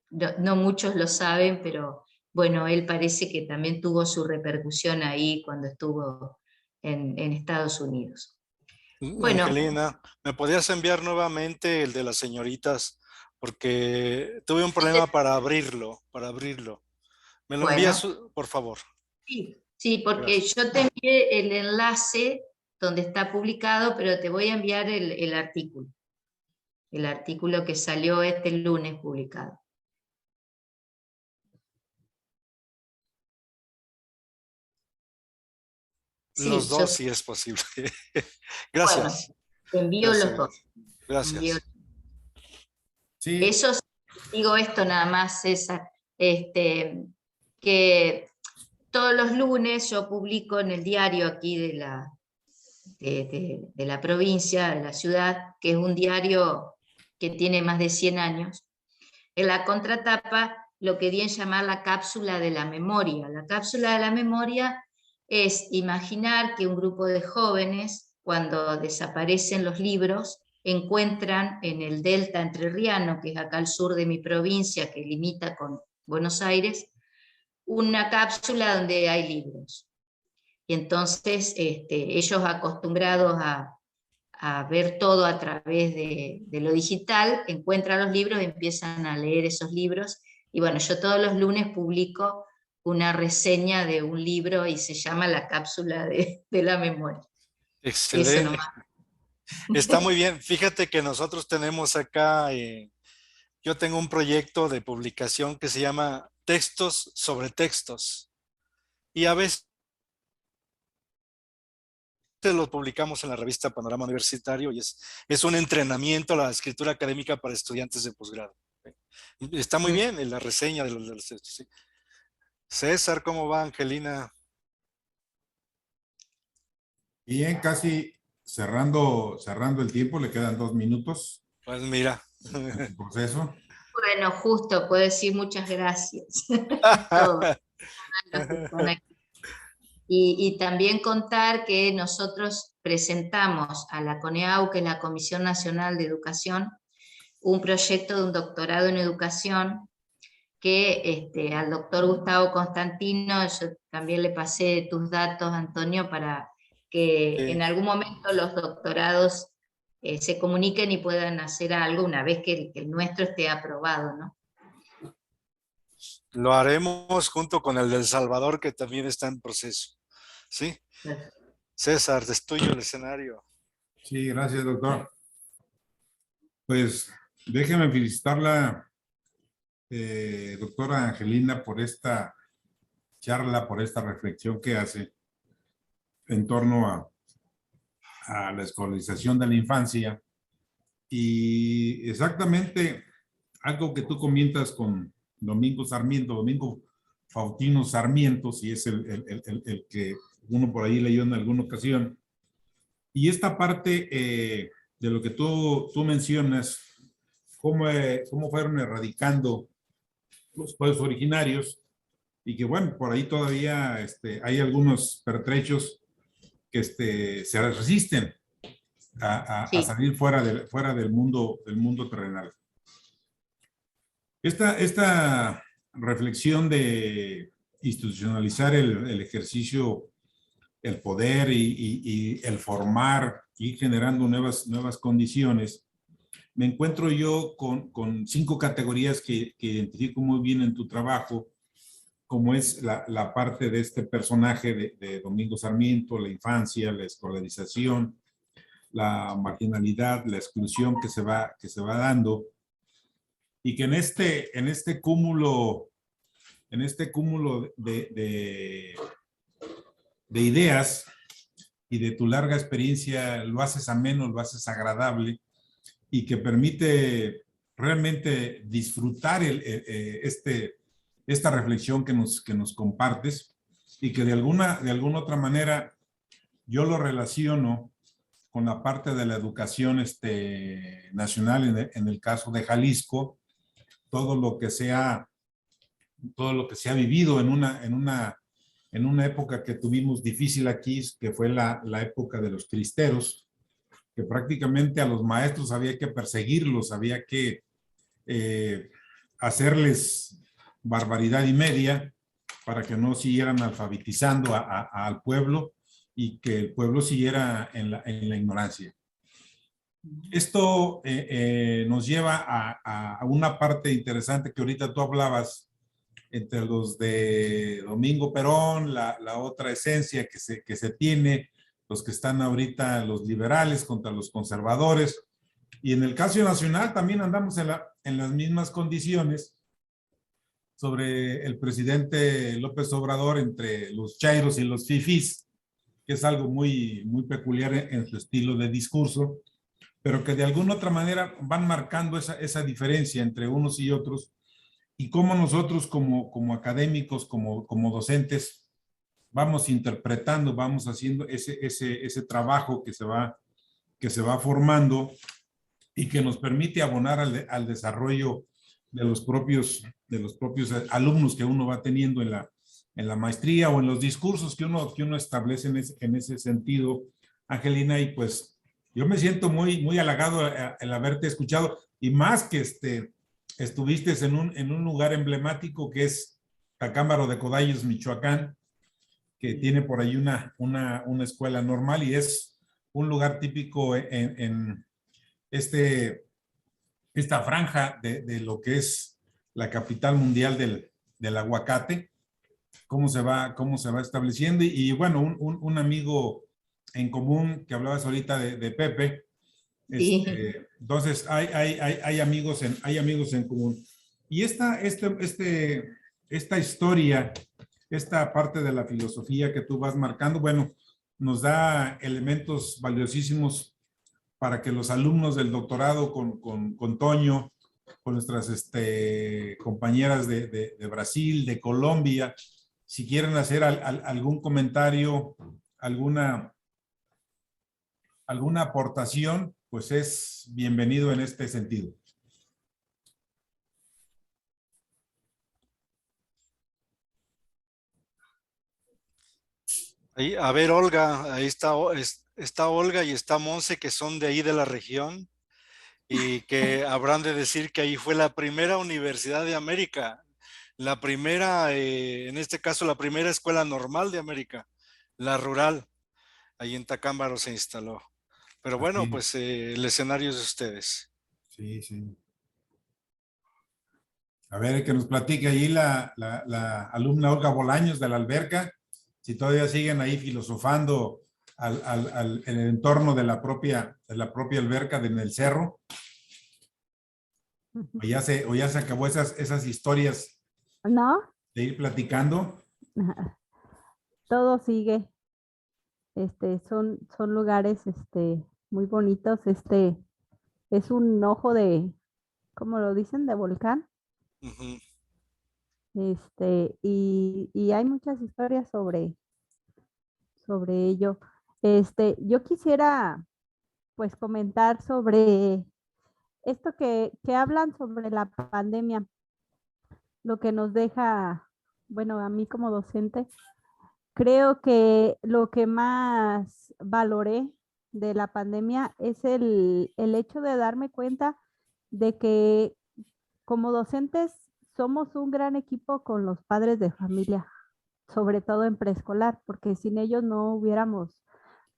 no muchos lo saben, pero bueno, él parece que también tuvo su repercusión ahí cuando estuvo en Estados Unidos. Bueno, Angelina, ¿me podías enviar nuevamente el de las señoritas? Porque tuve un problema para abrirlo, ¿Me lo bueno, envías, por favor? sí, porque Gracias. yo te envié el enlace donde está publicado, pero te voy a enviar el artículo que salió este lunes publicado. Sí, Los yo dos, si es posible. bueno, Gracias. te envío los dos. Gracias. Gracias. Sí, Eso, digo esto nada más, César, que todos los lunes yo publico en el diario aquí de la provincia, de la ciudad, que es un diario que tiene más de 100 años. En la contratapa lo querían llamar la cápsula de la memoria. La cápsula de la memoria es imaginar que un grupo de jóvenes, cuando desaparecen los libros, encuentran en el delta entrerriano, que es acá al sur de mi provincia, que limita con Buenos Aires, una cápsula donde hay libros. Y entonces ellos acostumbrados a ver todo a través de lo digital, encuentran los libros, empiezan a leer esos libros. Y bueno, yo todos los lunes publico una reseña de un libro y se llama La cápsula de la memoria. Eso Excelente. nomás. Está muy bien. Fíjate que nosotros tenemos acá, yo tengo un proyecto de publicación que se llama Textos sobre Textos. Y a veces lo publicamos en la revista Panorama Universitario y es un entrenamiento a la escritura académica para estudiantes de posgrado. Está muy bien en la reseña de los textos. Sí. César, ¿cómo va, Angelina? Bien, casi cerrando el tiempo, le quedan 2 minutos Pues mira. en su proceso. Bueno, justo, puedo decir muchas gracias. Todos los que están aquí. Y también contar que nosotros presentamos a la CONEAU, que es la Comisión Nacional de Educación, un proyecto de un doctorado en educación que al doctor Gustavo Constantino, yo también le pasé tus datos, Antonio, para que en algún momento los doctorados se comuniquen y puedan hacer algo una vez que el nuestro esté aprobado, ¿no? Lo haremos junto con el de El Salvador, que también está en proceso. ¿Sí? César, es tuyo el escenario. Sí, gracias, doctor. Pues déjeme felicitarla, doctora Angelina, por esta charla, por esta reflexión que hace en torno a la escolarización de la infancia. Y exactamente algo que tú comentas con Domingo Faustino Sarmiento, si es el que uno por ahí leyó en alguna ocasión. Y esta parte de lo que tú mencionas, cómo fueron erradicando los pueblos originarios, y que bueno, por ahí todavía hay algunos pertrechos que se resisten a salir fuera del mundo terrenal. Esta reflexión de institucionalizar el ejercicio, el poder y el formar, y generando nuevas condiciones, me encuentro yo con 5 categorías que identifico muy bien en tu trabajo, como es la parte de este personaje de Domingo Sarmiento, la infancia, la escolarización, la marginalidad, la exclusión que se va dando, y que en este cúmulo de ideas y de tu larga experiencia lo haces ameno, lo haces agradable, y que permite realmente disfrutar esta reflexión que nos compartes, y que de alguna otra manera yo lo relaciono con la parte de la educación nacional en el caso de Jalisco, todo lo que se ha vivido en una época que tuvimos difícil aquí, que fue la época de los cristeros, que prácticamente a los maestros había que perseguirlos, había que hacerles barbaridad y media para que no siguieran alfabetizando al pueblo, y que el pueblo siguiera en la ignorancia. Esto nos lleva a una parte interesante que ahorita tú hablabas, entre los de Domingo Perón, la otra esencia que se tiene, los que están ahorita, los liberales contra los conservadores, y en el caso nacional también andamos en las mismas condiciones, sobre el presidente López Obrador, entre los chairos y los fifís, que es algo muy, muy peculiar en su estilo de discurso, pero que de alguna otra manera van marcando esa diferencia entre unos y otros, y cómo nosotros como académicos, como docentes, vamos interpretando, vamos haciendo ese trabajo que se va formando, y que nos permite abonar al desarrollo de los propios alumnos que uno va teniendo en la maestría, o en los discursos que uno establece en ese sentido, Angelina. Y pues yo me siento muy halagado el haberte escuchado, y más que estuviste en un lugar emblemático que es Tacámbaro de Codayos, Michoacán, que tiene por ahí una escuela normal y es un lugar típico en esta franja de lo que es la capital mundial del aguacate, cómo se va estableciendo. Y bueno, un amigo en común que hablabas ahorita de Pepe. Sí. Entonces, hay amigos en común. Y esta historia, esta parte de la filosofía que tú vas marcando, bueno, nos da elementos valiosísimos para que los alumnos del doctorado con Toño, con nuestras compañeras de Brasil, de Colombia, si quieren hacer algún comentario, alguna aportación, pues es bienvenido en este sentido. Ahí, a ver, Olga, ahí está, está Olga y está Monse, que son de ahí de la región y que habrán de decir que ahí fue la primera universidad de América, la primera, en este caso, la primera escuela normal de América, la rural, ahí en Tacámbaro se instaló. Pero bueno, Así, pues el escenario es de ustedes. sí, sí. A ver, que nos platique allí la alumna Olga Bolaños de la Alberca, si todavía siguen ahí filosofando en el entorno de la propia alberca en el cerro, o ya se acabó esas historias No, de ir platicando. todo sigue. Son lugares, muy bonitos. Es un ojo de, ¿cómo lo dicen? De volcán. Ujú. Y hay muchas historias sobre ello. Yo quisiera, pues, comentar sobre esto que hablan sobre la pandemia, lo que nos deja, bueno, a mí como docente. Creo que lo que más valoré de la pandemia es el hecho de darme cuenta de que como docentes somos un gran equipo con los padres de familia, sobre todo en preescolar, porque sin ellos no hubiéramos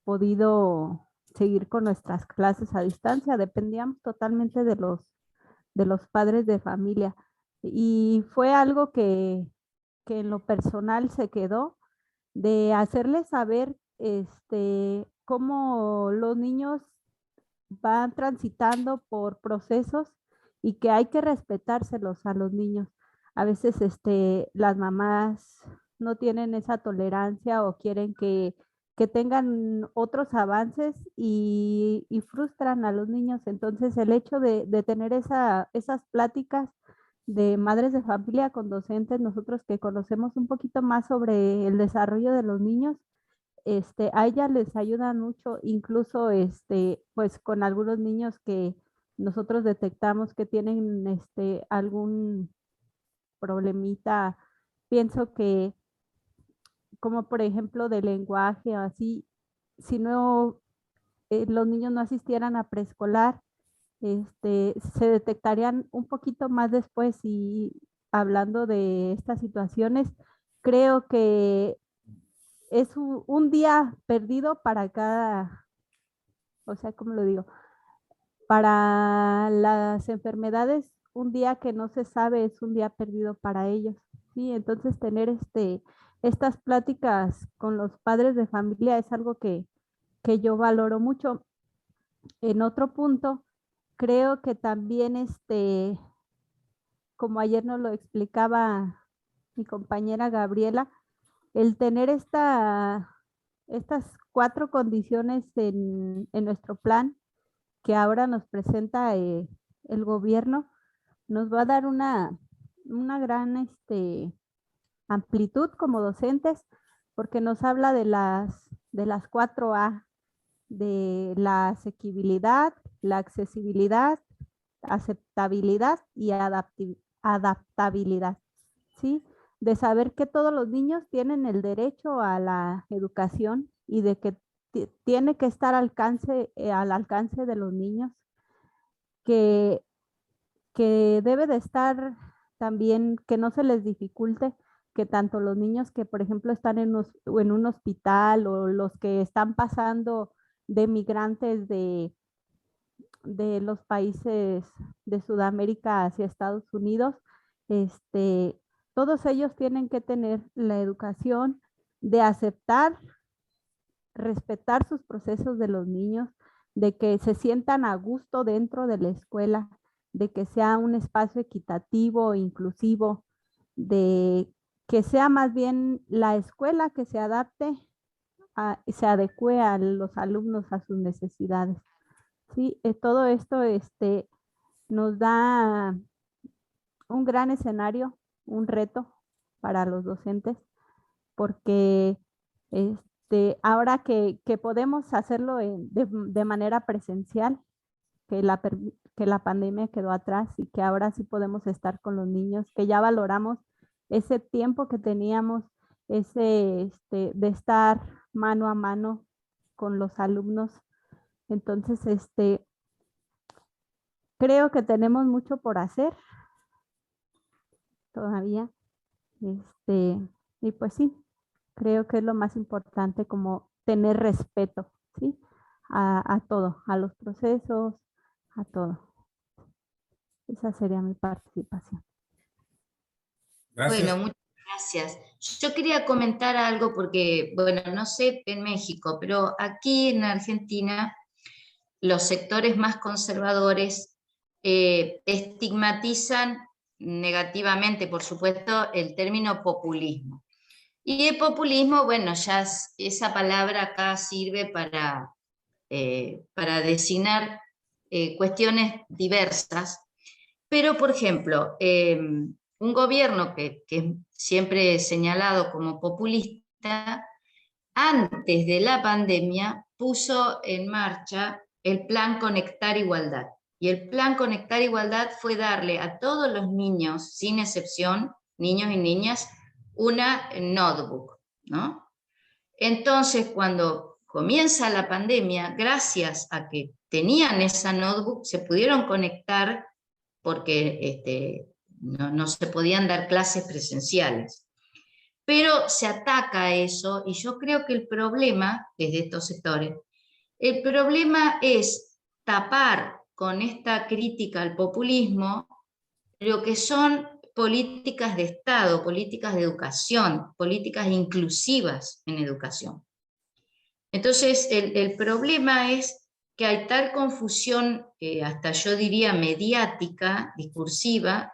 podido seguir con nuestras clases a distancia, dependíamos totalmente de los padres de familia. Y fue algo que en lo personal se quedó de hacerles saber cómo los niños van transitando por procesos y que hay que respetárselos a los niños. A veces las mamás no tienen esa tolerancia o quieren que tengan otros avances y frustran a los niños. Entonces el hecho de tener esas pláticas de madres de familia con docentes, nosotros que conocemos un poquito más sobre el desarrollo de los niños, a ellas les ayudan mucho, incluso pues con algunos niños que nosotros detectamos que tienen algún problemita, pienso que como por ejemplo de lenguaje o así, si no los niños no asistieran a preescolar, se detectarían un poquito más después. Y hablando de estas situaciones, creo que es un día perdido para cada, o sea, ¿cómo lo digo? Para las enfermedades, un día que no se sabe es un día perdido para ellos, ¿sí? Entonces tener estas pláticas con los padres de familia es algo que yo valoro mucho. En otro punto, creo que también como ayer nos lo explicaba mi compañera Gabriela, el tener estas 4 condiciones en nuestro plan que ahora nos presenta el gobierno, nos va a dar una gran amplitud como docentes, porque nos habla de las 4A, de la asequibilidad, la accesibilidad, aceptabilidad y adaptabilidad, ¿sí? De saber que todos los niños tienen el derecho a la educación y de que tiene que estar al alcance de los niños, que debe de estar también, que no se les dificulte, que tanto los niños que, por ejemplo, están en un hospital o los que están pasando de migrantes de los países de Sudamérica hacia Estados Unidos, todos ellos tienen que tener la educación de aceptar, respetar sus procesos de los niños, de que se sientan a gusto dentro de la escuela, de que sea un espacio equitativo, inclusivo, de que sea más bien la escuela que se adapte, se adecue a los alumnos a sus necesidades. Sí, todo esto nos da un gran escenario, un reto para los docentes, porque ahora que podemos hacerlo de manera presencial, que la pandemia quedó atrás y que ahora sí podemos estar con los niños, que ya valoramos ese tiempo que teníamos, de estar mano a mano con los alumnos. Entonces, creo que tenemos mucho por hacer todavía. Y pues sí, creo que es lo más importante, como tener respeto, ¿sí? A todo, a los procesos, a todo. Esa sería mi participación. Gracias. Bueno, muchas gracias. Yo quería comentar algo porque, bueno, no sé en México, pero aquí en Argentina los sectores más conservadores estigmatizan negativamente, por supuesto, el término populismo. Y el populismo, bueno, ya esa palabra acá sirve para designar cuestiones diversas, pero por ejemplo, un gobierno que siempre es señalado como populista, antes de la pandemia puso en marcha el Plan Conectar Igualdad. Y el Plan Conectar Igualdad fue darle a todos los niños, sin excepción, niños y niñas, una notebook, ¿no? Entonces, cuando comienza la pandemia, gracias a que tenían esa notebook, se pudieron conectar porque no se podían dar clases presenciales. Pero se ataca a eso, y yo creo que el problema, desde estos sectores, el problema es tapar con esta crítica al populismo lo que son políticas de Estado, políticas de educación, políticas inclusivas en educación. Entonces, el problema es que hay tal confusión, hasta yo diría mediática, discursiva,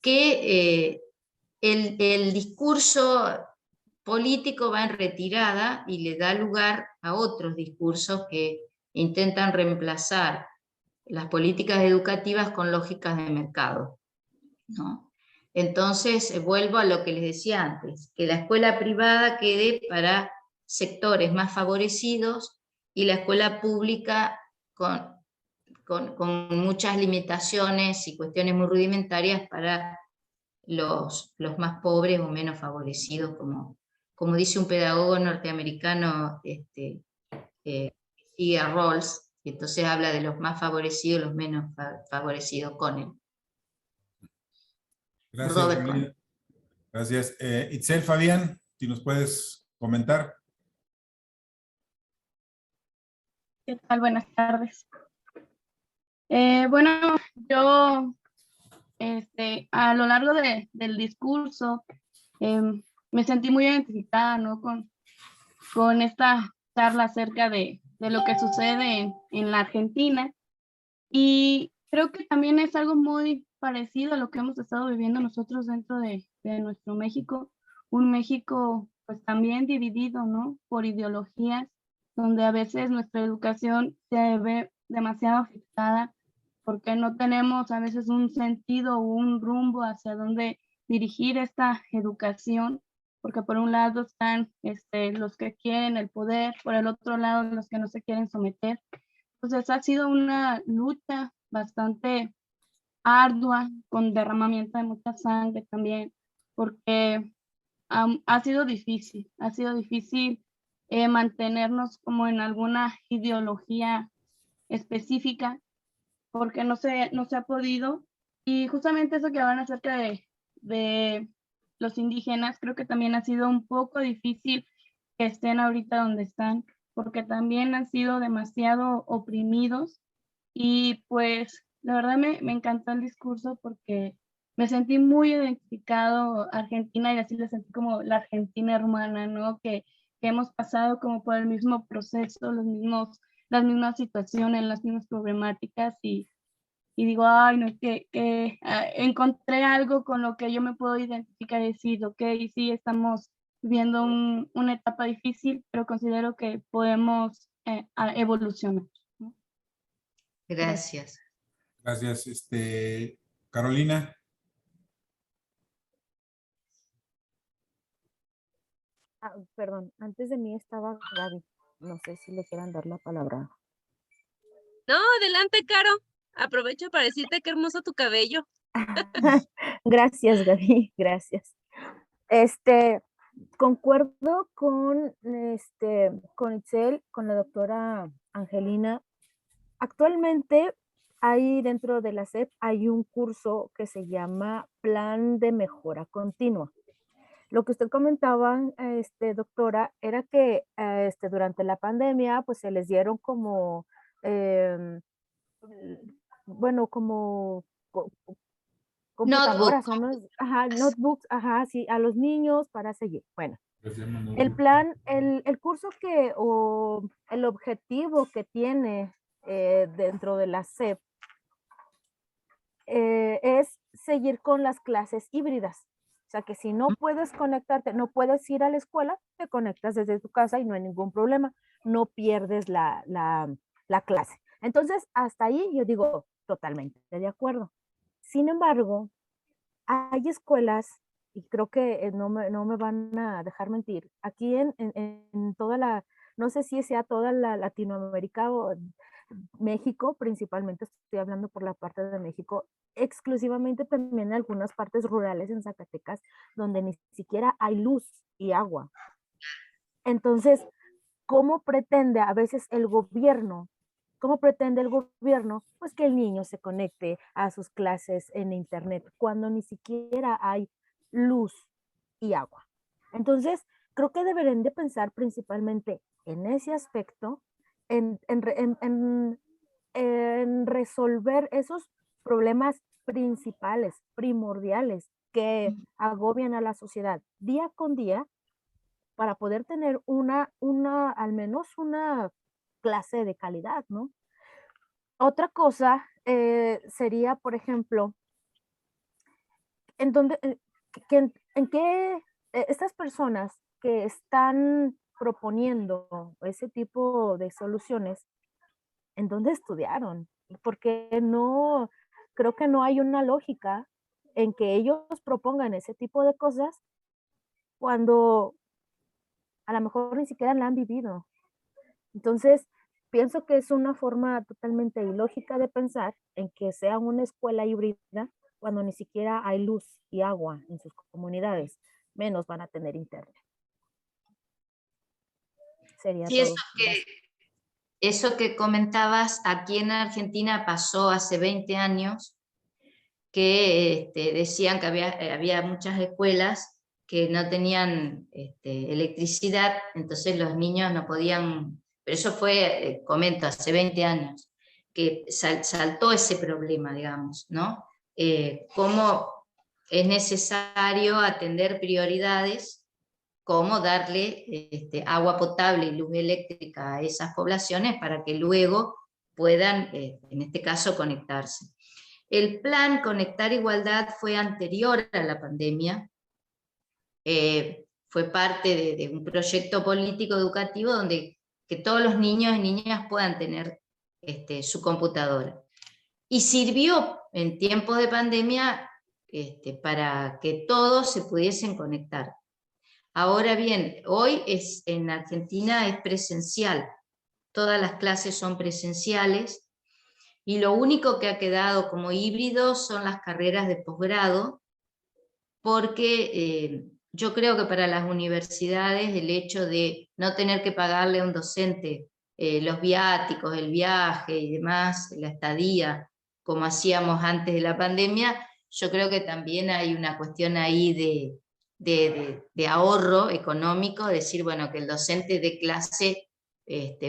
que el discurso político va en retirada y le da lugar a otros discursos que intentan reemplazar las políticas educativas con lógicas de mercado, ¿no? Entonces, vuelvo a lo que les decía antes, que la escuela privada quede para sectores más favorecidos y la escuela pública con muchas limitaciones y cuestiones muy rudimentarias para los más pobres o menos favorecidos, como dice un pedagogo norteamericano, sigue a Rawls, y entonces habla de los más favorecidos y los menos favorecidos con él. Gracias, Carolina. Gracias. Itzel, Fabián, si nos puedes comentar. ¿Qué tal? Buenas tardes. Bueno, yo a lo largo del discurso me sentí muy identificada, ¿no? con esta charla acerca de lo que sucede en la Argentina, y creo que también es algo muy parecido a lo que hemos estado viviendo nosotros dentro de nuestro México, un México pues también dividido, ¿no? Por ideologías, donde a veces nuestra educación se ve demasiado afectada porque no tenemos a veces un sentido o un rumbo hacia dónde dirigir esta educación, porque por un lado están los que quieren el poder, por el otro lado los que no se quieren someter. Entonces ha sido una lucha bastante ardua, con derramamiento de mucha sangre también, porque ha sido difícil mantenernos como en alguna ideología específica, porque no se ha podido. Y justamente eso que hablan acerca de los indígenas, creo que también ha sido un poco difícil que estén ahorita donde están, porque también han sido demasiado oprimidos. Y pues la verdad me encantó el discurso porque me sentí muy identificado a Argentina y así le sentí como la Argentina hermana, ¿no? Que hemos pasado como por el mismo proceso, las mismas situaciones, las mismas problemáticas y digo, ay, no, encontré algo con lo que yo me puedo identificar y decir, ok, sí, estamos viviendo una etapa difícil, pero considero que podemos evolucionar, ¿no? Gracias. Gracias. Carolina. Perdón, antes de mí estaba Gaby. No sé si le quieran dar la palabra. No, adelante, Caro. Aprovecho para decirte qué hermoso tu cabello. Gracias, Gaby, gracias. Concuerdo con Itzel, con la doctora Angelina. Actualmente hay dentro de la SEP hay un curso que se llama Plan de Mejora Continua. Lo que usted comentaba, doctora, era que durante la pandemia, pues se les dieron como, bueno, como computadoras, Notebook. ajá, notebooks, ajá, sí, a los niños para seguir. Bueno, Pues ya mandó. el plan, el curso o el objetivo que tiene dentro de la SEP es seguir con las clases híbridas. O sea que si no puedes conectarte, no puedes ir a la escuela, te conectas desde tu casa y no hay ningún problema, no pierdes la clase. Entonces, hasta ahí yo digo totalmente de acuerdo. Sin embargo, hay escuelas, y creo que no me van a dejar mentir, aquí en toda no sé si sea toda la Latinoamérica o México, principalmente estoy hablando por la parte de México, exclusivamente también en algunas partes rurales en Zacatecas, donde ni siquiera hay luz y agua. Entonces, ¿cómo pretende a veces el gobierno? ¿Cómo pretende el gobierno? Pues que el niño se conecte a sus clases en internet cuando ni siquiera hay luz y agua. Entonces, creo que deberían de pensar principalmente en ese aspecto, en resolver esos problemas principales, primordiales, que agobian a la sociedad día con día para poder tener al menos una clase de calidad, ¿no? Otra cosa sería, por ejemplo, en qué estas personas que están proponiendo ese tipo de soluciones, ¿en dónde estudiaron? Porque creo que no hay una lógica en que ellos propongan ese tipo de cosas cuando a lo mejor ni siquiera la han vivido. Entonces, pienso que es una forma totalmente ilógica de pensar en que sea una escuela híbrida cuando ni siquiera hay luz y agua en sus comunidades, menos van a tener internet. Sería Sí, todo. eso que comentabas, aquí en Argentina pasó hace 20 años, que decían que había muchas escuelas que no tenían electricidad, entonces los niños no podían, pero eso fue, comento, hace 20 años, que saltó ese problema, digamos, ¿no? Cómo es necesario atender prioridades, cómo darle agua potable y luz eléctrica a esas poblaciones para que luego puedan, en este caso, conectarse. El plan Conectar Igualdad fue anterior a la pandemia, fue parte de un proyecto político educativo donde que todos los niños y niñas puedan tener su computadora. Y sirvió en tiempos de pandemia para que todos se pudiesen conectar. Ahora bien, hoy en Argentina es presencial, todas las clases son presenciales, y lo único que ha quedado como híbrido son las carreras de posgrado, porque yo creo que para las universidades el hecho de no tener que pagarle a un docente los viáticos, el viaje y demás, la estadía, como hacíamos antes de la pandemia, yo creo que también hay una cuestión ahí de ahorro económico, decir, bueno, que el docente dé clase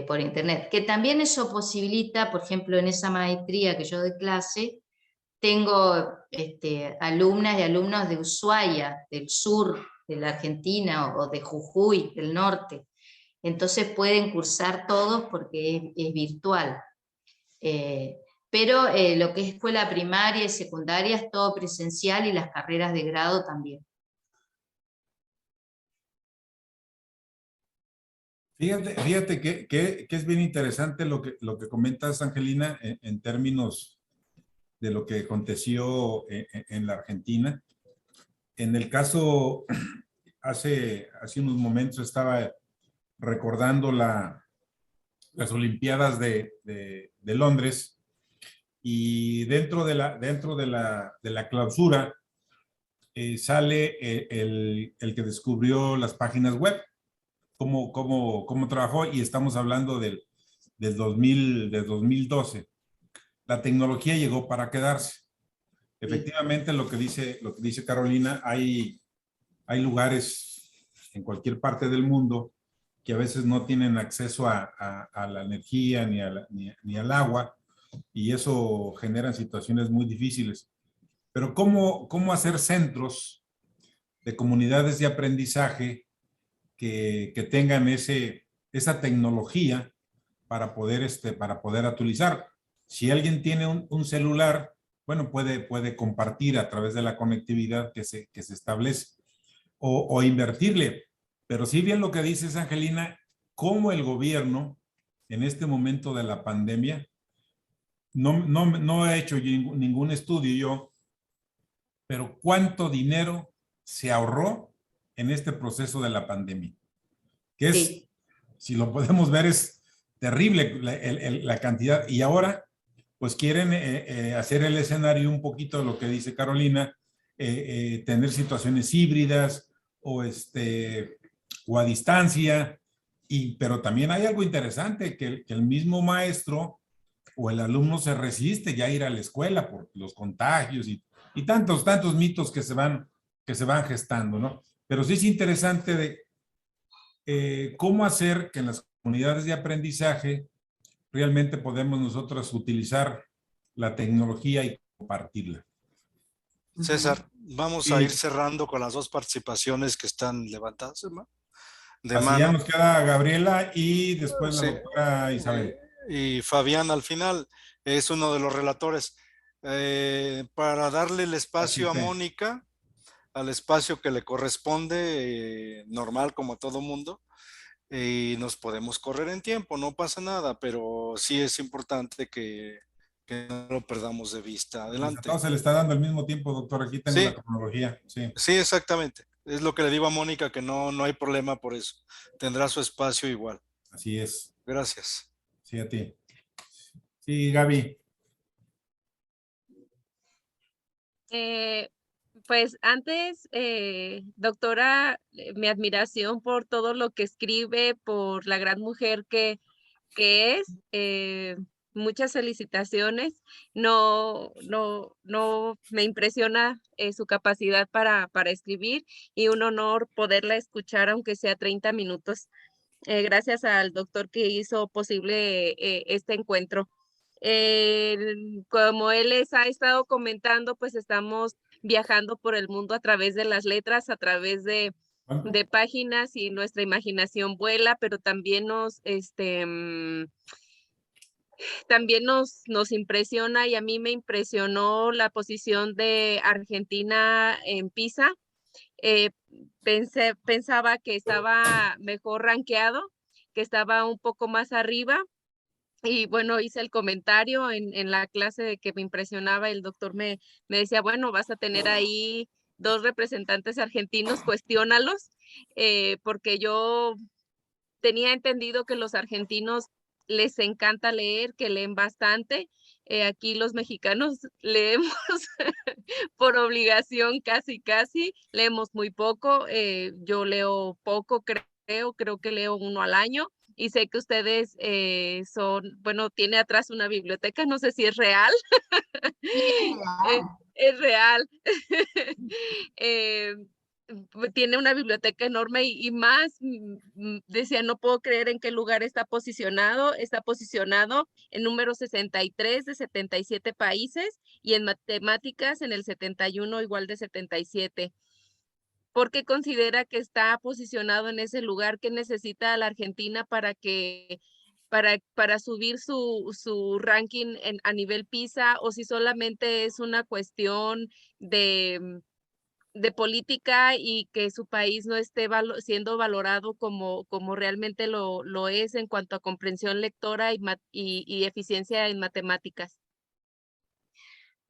por internet, que también eso posibilita, por ejemplo, en esa maestría que yo doy clase, tengo alumnas y alumnos de Ushuaia, del sur de la Argentina, o de Jujuy, del norte. Entonces pueden cursar todos porque es virtual. Pero lo que es escuela primaria y secundaria es todo presencial, y las carreras de grado también. Fíjate que es bien interesante lo que comentas, Angelina, en términos de lo que aconteció en la Argentina. En el caso, hace unos momentos estaba recordando las Olimpiadas de Londres, y dentro de la clausura sale el que descubrió las páginas web, cómo trabajó, y estamos hablando del 2012. La tecnología llegó para quedarse. Efectivamente, lo que dice Carolina, hay lugares en cualquier parte del mundo que a veces no tienen acceso a la energía ni al agua, y eso genera situaciones muy difíciles. Pero ¿cómo hacer centros de comunidades de aprendizaje que tengan esa tecnología para poder utilizar? Si alguien tiene un celular, bueno, puede compartir a través de la conectividad que se establece, o invertirle. Pero sí, bien lo que dices, Angelina, cómo el gobierno en este momento de la pandemia, no he hecho ningún estudio yo, pero cuánto dinero se ahorró en este proceso de la pandemia. Que es, sí, si lo podemos ver, es terrible la cantidad. Y ahora, pues quieren hacer el escenario un poquito de lo que dice Carolina, tener situaciones híbridas o a distancia. Pero también hay algo interesante, que el mismo maestro o el alumno se resiste ya a ir a la escuela por los contagios y tantos mitos que se van gestando, ¿no? Pero sí es interesante de cómo hacer que en las comunidades de aprendizaje realmente podemos nosotros utilizar la tecnología y compartirla. César, vamos a ir cerrando con las dos participaciones que están levantadas de Así mano. ya nos queda Gabriela y después la doctora Isabel. Y Fabián al final es uno de los relatores. Para darle el espacio a Mónica, al espacio que le corresponde, normal como a todo mundo, y nos podemos correr en tiempo, no pasa nada, pero sí es importante que no lo perdamos de vista. Adelante. Pues a todos se le está dando al mismo tiempo, doctor. Aquí tengo la cronología. Sí, exactamente. Es lo que le digo a Mónica, que no hay problema por eso. Tendrá su espacio igual. Así es. Gracias. Sí, a ti. Sí, Gaby. Pues antes, doctora, mi admiración por todo lo que escribe, por la gran mujer que es. Muchas felicitaciones. No me impresiona su capacidad para escribir, y un honor poderla escuchar, aunque sea 30 minutos. Gracias al doctor que hizo posible este encuentro. Como él les ha estado comentando, pues estamos viajando por el mundo a través de las letras, a través de páginas, y nuestra imaginación vuela, pero también nos impresiona, y a mí me impresionó la posición de Argentina en PISA. Pensaba que estaba mejor rankeado, que estaba un poco más arriba. Y bueno, hice el comentario en la clase de que me impresionaba. El doctor me decía, bueno, vas a tener ahí 2 representantes argentinos, cuestiónalos, porque yo tenía entendido que los argentinos les encanta leer, que leen bastante. Aquí los mexicanos leemos por obligación, casi, leemos muy poco. Yo leo poco, creo que leo 1 al año. Y sé que ustedes bueno, tiene atrás una biblioteca, no sé si es real. Es real. tiene una biblioteca enorme y más, decía, no puedo creer en qué lugar está posicionado en número 63 de 77 países y en matemáticas en el 71 igual de 77. ¿Por qué considera que está posicionado en ese lugar? ¿Qué necesita la Argentina para subir su ranking a nivel PISA? ¿O si solamente es una cuestión de política y que su país no esté siendo valorado como realmente lo es en cuanto a comprensión lectora y eficiencia en matemáticas?